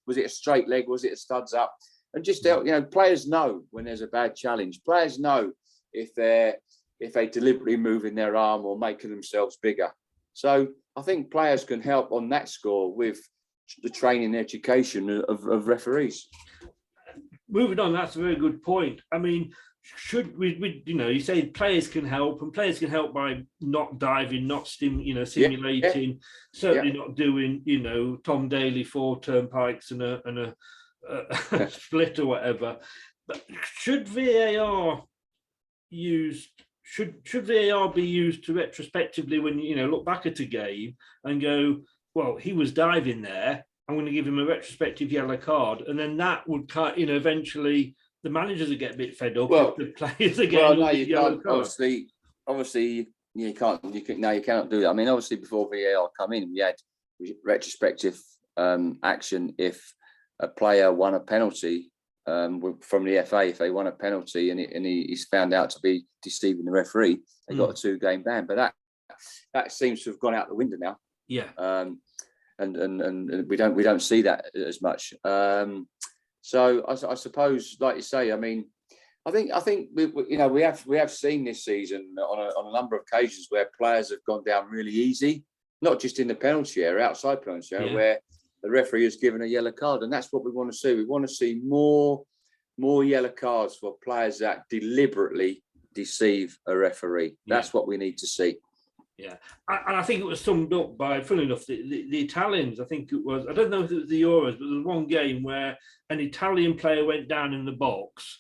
Was it a straight leg? Was it a studs up? And just players know when there's a bad challenge. Players know if they deliberately moving their arm or making themselves bigger. So I think players can help on that score with the training and education of referees. Moving on, that's a very good point. I mean, should we you say players can help, and players can help by not diving, not simulating, certainly not doing, Tom Daly 4 turnpikes and a split or whatever. But should VAR should VAR be used to retrospectively when look back at a game and go, well, he was diving there, I'm going to give him a retrospective yellow card, and then that would cut. Eventually the managers would get a bit fed up. Well, the players are getting yellow cards. Obviously, you cannot do that. I mean, obviously, before VAR come in, we had retrospective action if a player won a penalty from the FA. If they won a penalty and he's found out to be deceiving the referee, they got a 2-game ban. But that seems to have gone out the window now. Yeah. And we don't see that as much. So I suppose, like you say, I mean, I think we have seen this season on a number of occasions where players have gone down really easy, not just in the penalty area, outside penalty area, where the referee has given a yellow card, and that's what we want to see. We want to see more yellow cards for players that deliberately deceive a referee. That's what we need to see. Yeah, and I think it was summed up by, funnily enough, the Italians. I think it was, I don't know if it was the Euros, but there was one game where an Italian player went down in the box,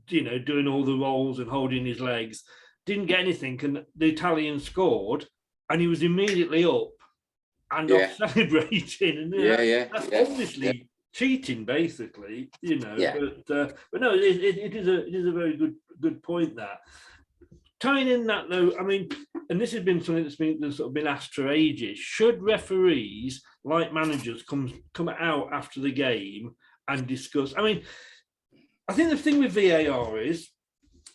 doing all the rolls and holding his legs, didn't get anything, and the Italian scored, and he was immediately up and off celebrating, and that's obviously cheating, basically, you know. But no, it is a very good point. That tying in that, though, I mean, and this has been something that's sort of been asked for ages. Should referees, like managers, come out after the game and discuss? I mean, I think the thing with VAR is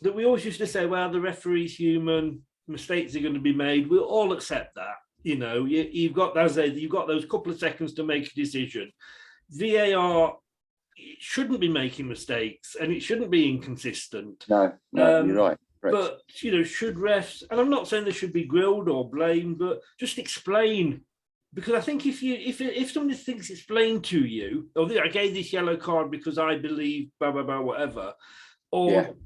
that we always used to say, well, the referee's human, mistakes are going to be made. We'll all accept that. You know, you've got those couple of seconds to make a decision. VAR shouldn't be making mistakes, and it shouldn't be inconsistent. No, you're right. But, you know, should refs, and I'm not saying they should be grilled or blamed, but just explain. Because I think if somebody thinks explained to you, or I gave this yellow card because I believe blah blah blah whatever, or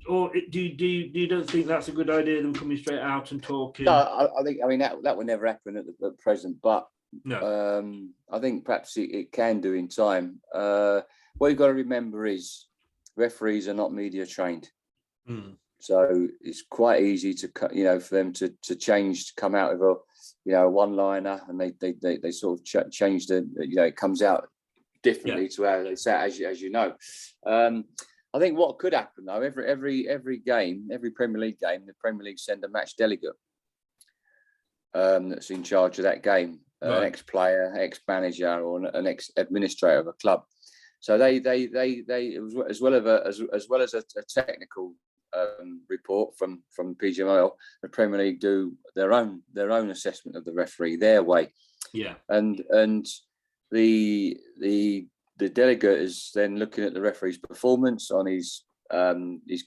do you don't think that's a good idea? Them coming straight out and talking. No, I mean that would never happen at the present, but no. I think perhaps it can do in time. What you've got to remember is referees are not media trained. So it's quite easy to, you know, for them to come out with a one-liner, and they sort of change the, you know, it comes out differently to how they say it, as you know. I think what could happen though, every game, every Premier League game, the Premier League send a match delegate that's in charge of that game, an ex-player, ex-manager, or an ex-administrator of a club. So they as well as a technical report from PGMOL, the Premier League do their own assessment of the referee their way. And the delegate is then looking at the referee's performance on his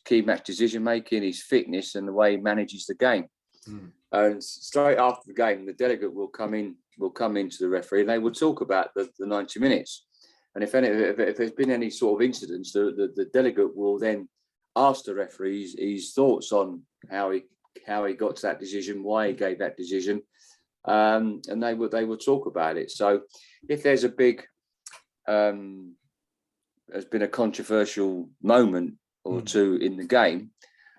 key match decision making, his fitness, and the way he manages the game. And straight after the game, the delegate will come into the referee, and they will talk about the 90 minutes. And if there's been any sort of incidents, the delegate will then ask the referee his thoughts on how he got to that decision, why he gave that decision, and they will talk about it. So if there's a big has been a controversial moment or two in the game,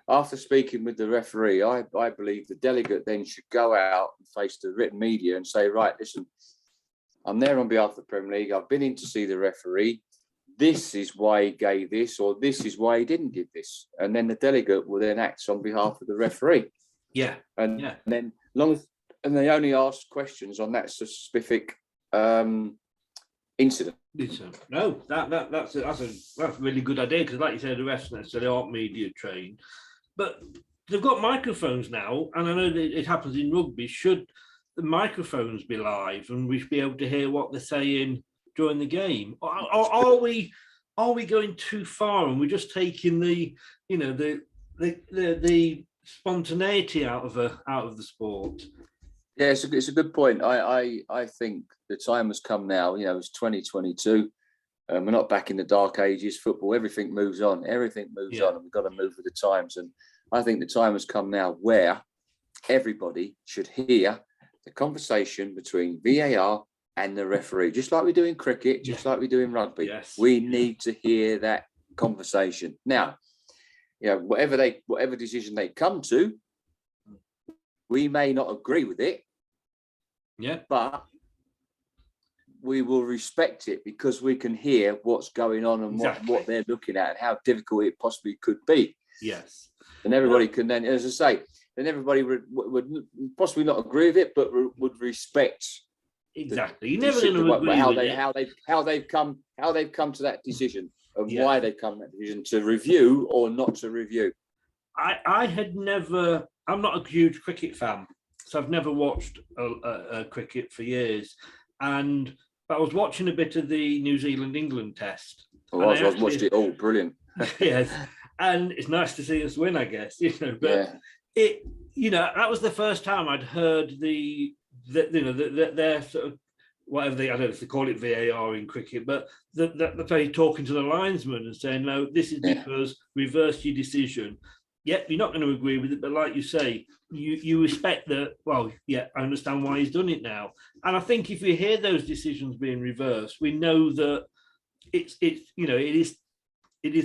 after speaking with the referee, I believe the delegate then should go out and face the written media and say, right, listen, I'm there on behalf of the Premier League. I've been in to see the referee. This is why he gave this, or this is why he didn't give this. And then the delegate will then act on behalf of the referee. And then they only ask questions on that specific incident. No, that's a really good idea, because like you said, the refs necessarily aren't media trained, but they've got microphones now, and I know that it happens in rugby. Should the microphones be live and we should be able to hear what they're saying during the game? Or are we going too far, and we're just taking the spontaneity out of the sport? Yeah, it's a good point. I think the time has come now. You know, it's 2022. We're not back in the dark ages. Football, everything moves on. Everything moves on, and we've got to move with the times. And I think the time has come now where everybody should hear the conversation between VAR and the referee, just like we do in cricket, just like we do in rugby. Yes. We need to hear that conversation. Now, you know, whatever decision they come to, we may not agree with it. But we will respect it, because we can hear what's going on and what they're looking at and how difficult it possibly could be. Yes. And everybody can then, as I say, then everybody would possibly not agree with it, but would respect. Exactly. You're never going to agree with it. How they've come to that decision, and why they've come to that decision, to review or not to review. I'm not a huge cricket fan, so I've never watched a cricket for years. But I was watching a bit of the New Zealand-England test. I watched it all. Brilliant. Yes. And it's nice to see us win, I guess, you know, but that was the first time I'd heard their sort of, whatever I don't know if they call it VAR in cricket, but they're talking to the linesman and saying, no, this is because reverse your decision. Yep, you're not going to agree with it, but like you say, you respect that. Well, I understand why he's done it now. And I think if we hear those decisions being reversed, we know that it is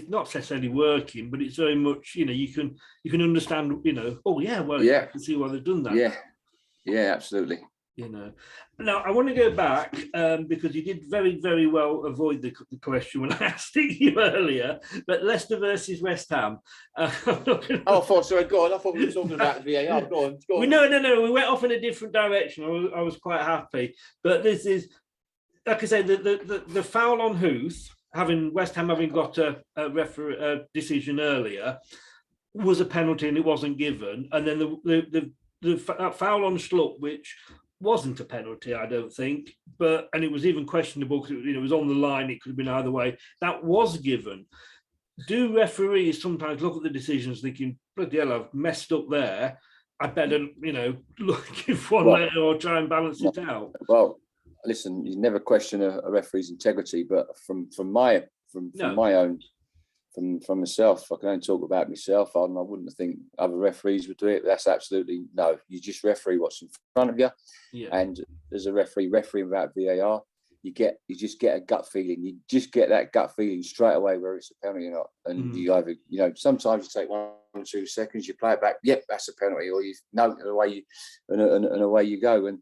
not necessarily working, but it's very much, you can understand, I can see why they've done that. Yeah, absolutely. Now I want to go back because you did very, very well avoid the question when I asked it you earlier. But Leicester versus West Ham. I thought, sorry, go on. I thought we were talking about VAR. Go on. No. We went off in a different direction. I was quite happy. But this is, like I said, the foul on Huth, West Ham having got a referee decision earlier, was a penalty and it wasn't given. And then the foul on Schlupp, which wasn't a penalty, I don't think, and it was even questionable because it was on the line. It could have been either way. That was given. Do referees sometimes look at the decisions thinking, bloody hell, I've messed up there. I better, give one letter or try and balance it out. Well, listen, you never question a referee's integrity, but from myself, I can only talk about myself. I wouldn't think other referees would do it. That's absolutely no. You just referee what's in front of you, and as a referee without VAR, you just get a gut feeling. You just get that gut feeling straight away where it's a penalty or not. And you either, sometimes you take 1 or 2 seconds, you play it back. Yep, that's a penalty, or and away you go. And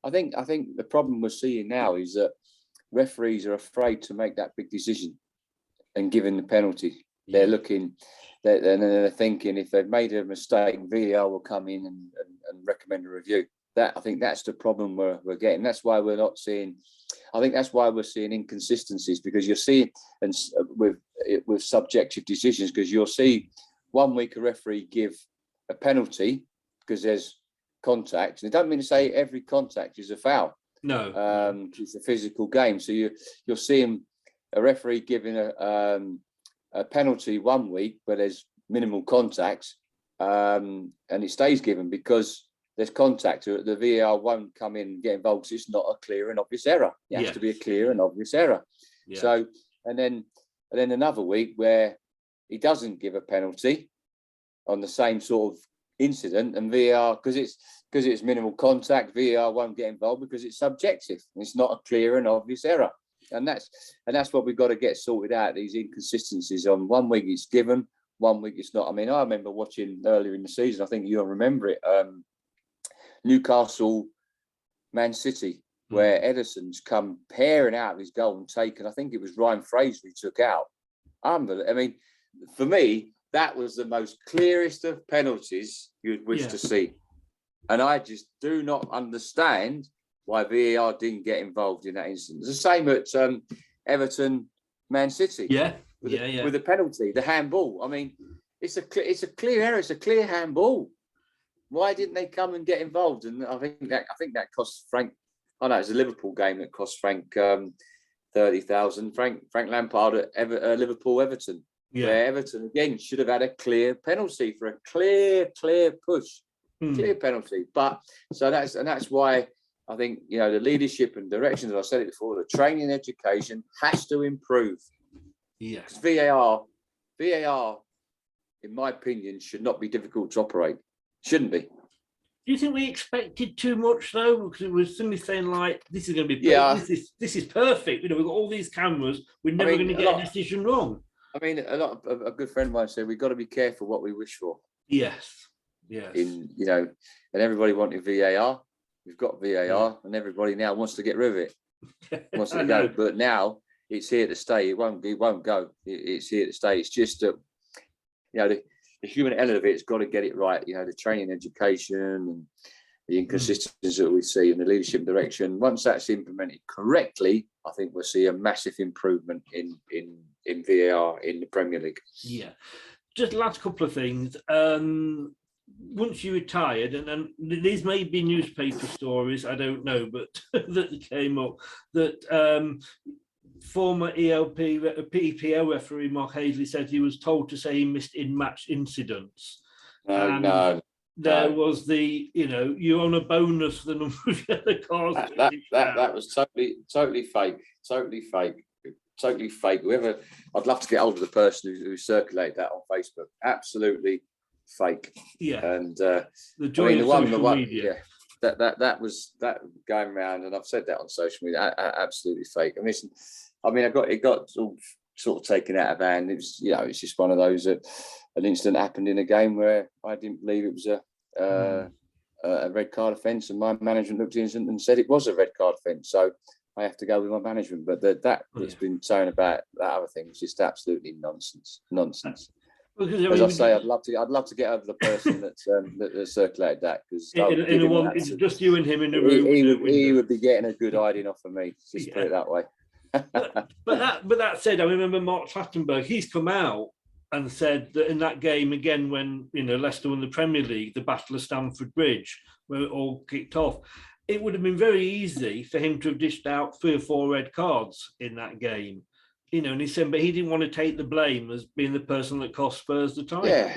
I think the problem we're seeing now is that referees are afraid to make that big decision and giving the penalty. They're looking, they're thinking if they've made a mistake, VAR will come in and recommend a review. I think that's the problem we're getting. That's why we're not seeing. I think that's why we're seeing inconsistencies, because you're seeing with subjective decisions, because you'll see 1 week a referee give a penalty because there's contact. And I don't mean to say every contact is a foul. No, it's a physical game. So you're seeing a referee giving a penalty 1 week, but there's minimal contacts, and it stays given because there's contact. The VAR won't come in and get involved because it's not a clear and obvious error. It has to be a clear and obvious error. Yeah. So, and then another week where he doesn't give a penalty on the same sort of incident, and VAR, because it's minimal contact, VAR won't get involved because it's subjective. It's not a clear and obvious error. And that's what we've got to get sorted out, these inconsistencies. On 1 week it's given, 1 week it's not. I mean, I remember watching earlier in the season, I think you'll remember it, Newcastle, Man City, where Ederson's come pairing out of his goal and taken, I think it was Ryan Fraser he took out. I mean, for me, that was the most clearest of penalties you'd wish to see. And I just do not understand why VAR didn't get involved in that instance. It's the same at Everton, Man City. With the penalty, the handball. I mean, it's a clear error. It's a clear handball. Why didn't they come and get involved? And I think that cost Frank. Oh no, it's a Liverpool game that cost Frank 30,000. Frank Lampard at Liverpool Everton. Yeah. Where Everton again should have had a clear penalty for a clear push, clear penalty. But that's why I think the leadership and direction, as I said it before, the training education has to improve. Yeah, because VAR, in my opinion, should not be difficult to operate. Shouldn't be. Do you think we expected too much though? Because it was somebody saying like, "This is going to be perfect. This is perfect." We've got all these cameras. We're never going to get a decision wrong. I mean, a good friend of mine said we've got to be careful what we wish for. Yes. And everybody wanted VAR. We've got VAR, and everybody now wants to get rid of it. Wants to go, but now it's here to stay. It won't go. It's here to stay. It's just that the human element of it's got to get it right. The training, education, and the inconsistencies that we see in the leadership direction. Once that's implemented correctly, I think we'll see a massive improvement in VAR in the Premier League. Yeah. Just the last couple of things. Once you retired, and these may be newspaper stories, I don't know, but that came up that former EPL referee Mark Halsey said he was told to say he missed in-match incidents. No. There was you're on a bonus for the number of other cars. That was totally fake. Totally fake. I'd love to get hold of the person who circulated that on Facebook. Absolutely fake. Yeah. And the joy of social media. That was going around, and I've said that on social media. Absolutely fake. And listen, it got sort of taken out of hand. It was, it's just one of those an incident happened in a game where I didn't believe it was a red card offence, and my management looked in and said it was a red card offence. So I have to go with my management. But that it's been shown about that other thing is just absolutely nonsense. As I say, I'd love to get over the person that circulated that, because it's just you and him in the room. He would be getting a good hiding off of me. Just put it that way. but that said, I remember Mark Clattenburg. He's come out and said that in that game again, when Leicester won the Premier League, the Battle of Stamford Bridge, where it all kicked off, it would have been very easy for him to have dished out 3 or 4 red cards in that game. And he said, but he didn't want to take the blame as being the person that cost Spurs the title. Yeah.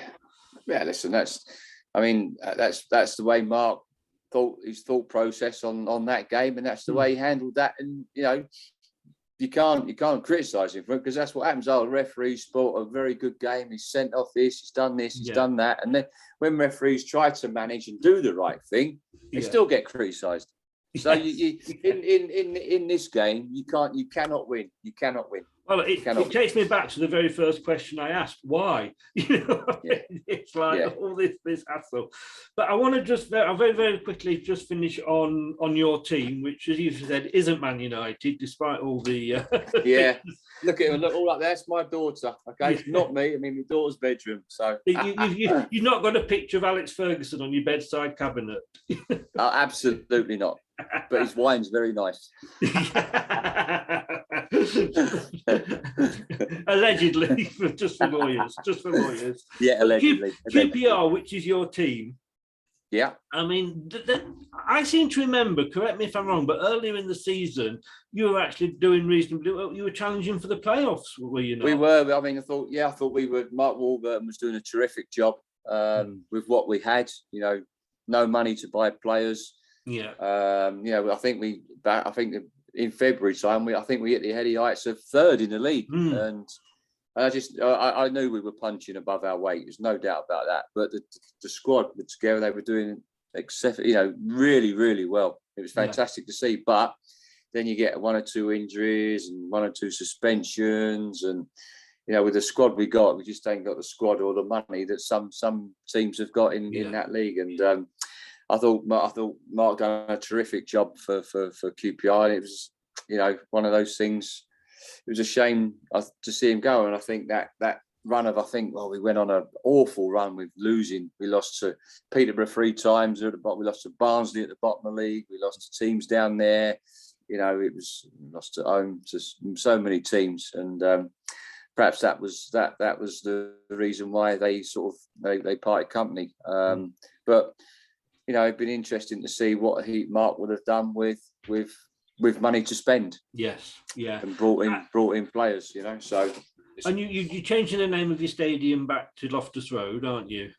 Listen, that's the way Mark thought, his thought process on that game, and that's the way he handled that. And you can't criticise him for it, because that's what happens. The referee sport a very good game. He's sent off this. He's done this. He's done that. And then when referees try to manage and do the right thing, they still get criticised. So you in this game, you cannot win. You cannot win. Well, it takes me back to the very first question I asked. Why? It's like all this hassle. But I want to just very, very quickly just finish on your team, which, as you said, isn't Man United, despite all the... Look at him, look all up there. It's my daughter, okay? It's not me. I mean, my daughter's bedroom. So you've not got a picture of Alex Ferguson on your bedside cabinet. Absolutely not. But his wine's very nice. Allegedly, just for lawyers. Yeah, allegedly. QPR, which is your team. Yeah. I mean, I seem to remember, correct me if I'm wrong, but earlier in the season, you were actually doing reasonably well. You were challenging for the playoffs, were you not? We were. I mean, I thought we were. Mark Warburton was doing a terrific job with what we had. No money to buy players. Yeah. I think in February time, I think we hit the heady heights of 3rd in the league, and I knew we were punching above our weight. There's no doubt about that. But the squad were together; they were doing really, really well. It was fantastic to see. But then you get 1 or 2 injuries and 1 or 2 suspensions, and with the squad we just ain't got the squad or the money that some teams have got in that league. And I thought Mark done a terrific job for QPR. And it was, one of those things. It was a shame to see him go. And I think that run of, we went on an awful run with losing. We lost to Peterborough 3 times at the bottom. We lost to Barnsley at the bottom of the league. We lost to teams down there. It was lost at home to so many teams. And perhaps that was the reason why they they parted company. But it'd been interesting to see what Mark would have done with money to spend. Yes, yeah, and brought in players. So. And you're changing the name of your stadium back to Loftus Road, aren't you?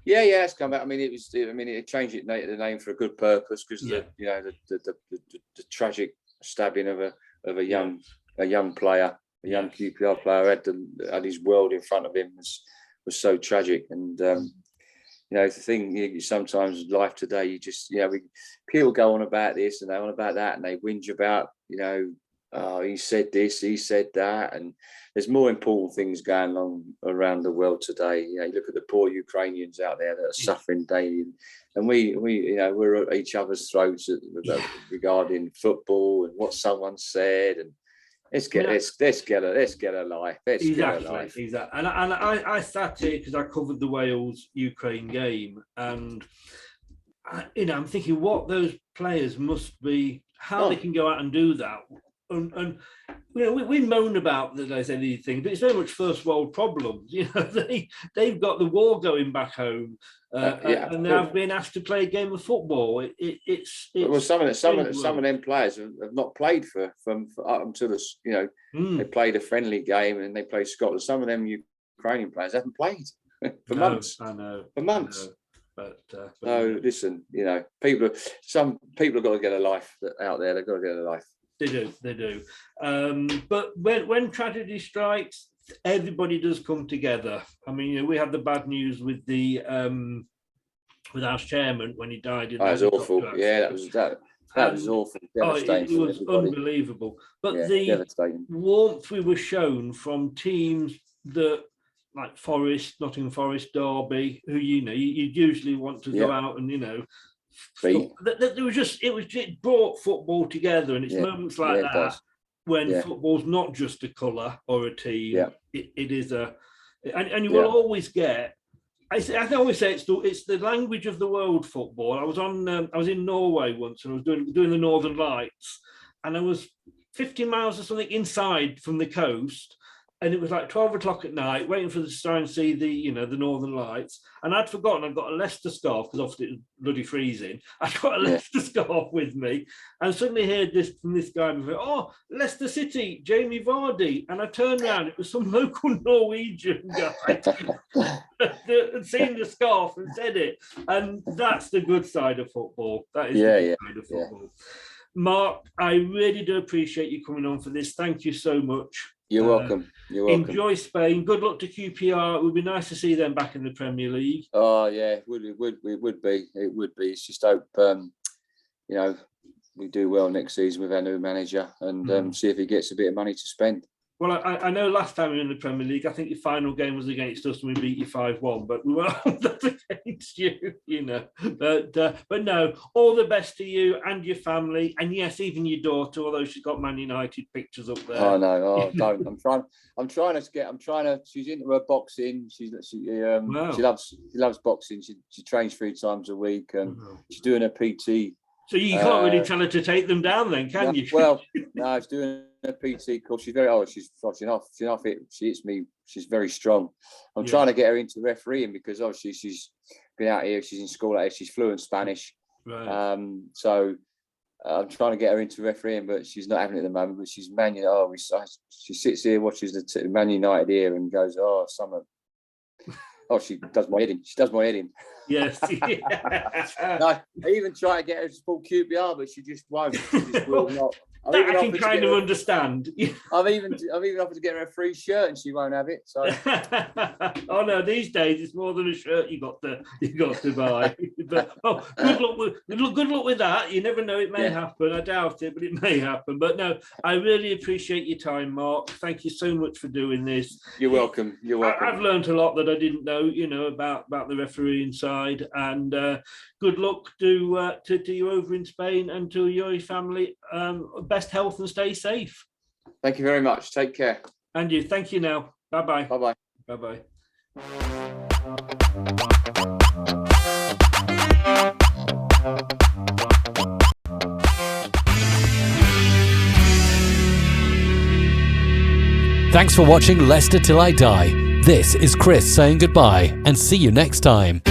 Yeah, it's come back. I mean, it changed the name for a good purpose, because the tragic stabbing of a young player, a young QPR player had his world in front of him was so tragic. And the thing, sometimes in life today, you just people go on about this and they on about that, and they whinge about he said this, he said that, and there's more important things going on around the world today. You look at the poor Ukrainians out there that are suffering daily, and we're at each other's throats regarding football and what someone said. And let's get a life. Exactly. And I sat here because I covered the Wales-Ukraine game, and I'm thinking what those players must be, how they can go out and do that. And we moan about that there's anything, but it's very much first world problems. They've got the war going back home, and they've been asked to play a game of football. It's some of them players have not played for up until this. They played a friendly game and they played Scotland. Some of them Ukrainian players haven't played for months. I know. For months. But listen, some people have got to get a life out there. They've got to get a life. They do. But when tragedy strikes, everybody does come together. I mean, we had the bad news with with our chairman when he died. That was awful. Yeah, that was awful. Devastating. It was unbelievable. But the warmth we were shown from teams that, like Forest, Nottingham Forest, Derby, who you usually want to go out and It brought football together, and it's moments like that when football's not just a colour or a team. Yeah. It is and you will always get. I always say it's the language of the world, football. I was in Norway once, and I was doing the Northern Lights, and I was 50 miles or something inside from the coast. And it was like 12 o'clock at night, waiting for the to try and see the Northern Lights. And I'd forgotten I'd got a Leicester scarf, because obviously it was bloody freezing. I got a Leicester scarf with me, and suddenly heard this from this guy. Oh, Leicester City, Jamie Vardy. And I turned around, it was some local Norwegian guy that had seen the scarf and said it. And that's the good side of football. That is the good side of football. Yeah. Mark, I really do appreciate you coming on for this. Thank you so much. You're welcome. You're welcome. Enjoy Spain. Good luck to QPR. It would be nice to see them back in the Premier League. Oh yeah, it would be. It would be. It's just hope we do well next season with our new manager, and see if he gets a bit of money to spend. Well, I know last time we were in the Premier League, I think your final game was against us and we beat you 5-1, but we weren't against you, But no, all the best to you and your family, and yes, even your daughter, although she's got Man United pictures up there. Oh no, don't. I'm trying to. She's into her boxing. She loves boxing. She trains 3 times a week, and she's doing her PT. So you can't really tell her to take them down, then, can you? Well, no, she's doing a PT course. She's very she's off it. She hits me. She's very strong. I'm trying to get her into refereeing, because obviously she's been out here. She's in school out here. She's fluent Spanish. Right. So I'm trying to get her into refereeing, but she's not having it at the moment. But she's Man United. She sits here, watches the Man United here, and goes, summer. She does my heading. She does my heading. Yes. No, I even try to get her to support QPR, but she just won't. She just will not. That I can kind of understand. I've even offered to get her a free shirt, and she won't have it. So. Oh no, these days it's more than a shirt you got to buy. But good luck with that. You never know, it may happen. I doubt it, but it may happen. But no, I really appreciate your time, Mark. Thank you so much for doing this. You're welcome. You're welcome. I've learned a lot that I didn't know, about the refereeing side. And good luck to you over in Spain, and to your family. Best health, and stay safe. Thank you very much. Take care. And you. Thank you now. Bye-bye. Bye-bye. Bye-bye. Thanks for watching Leicester Till I Die. This is Chris saying goodbye, and see you next time.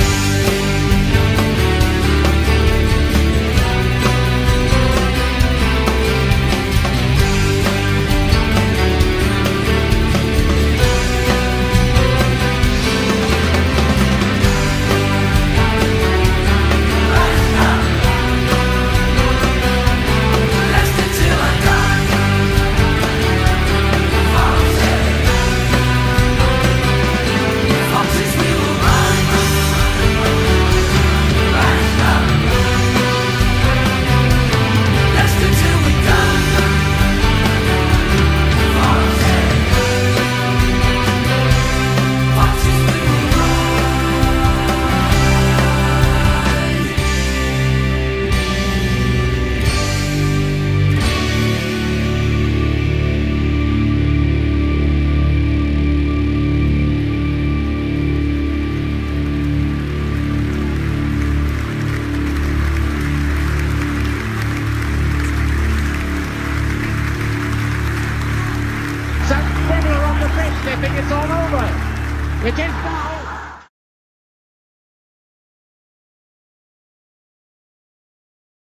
It's all over. It is now.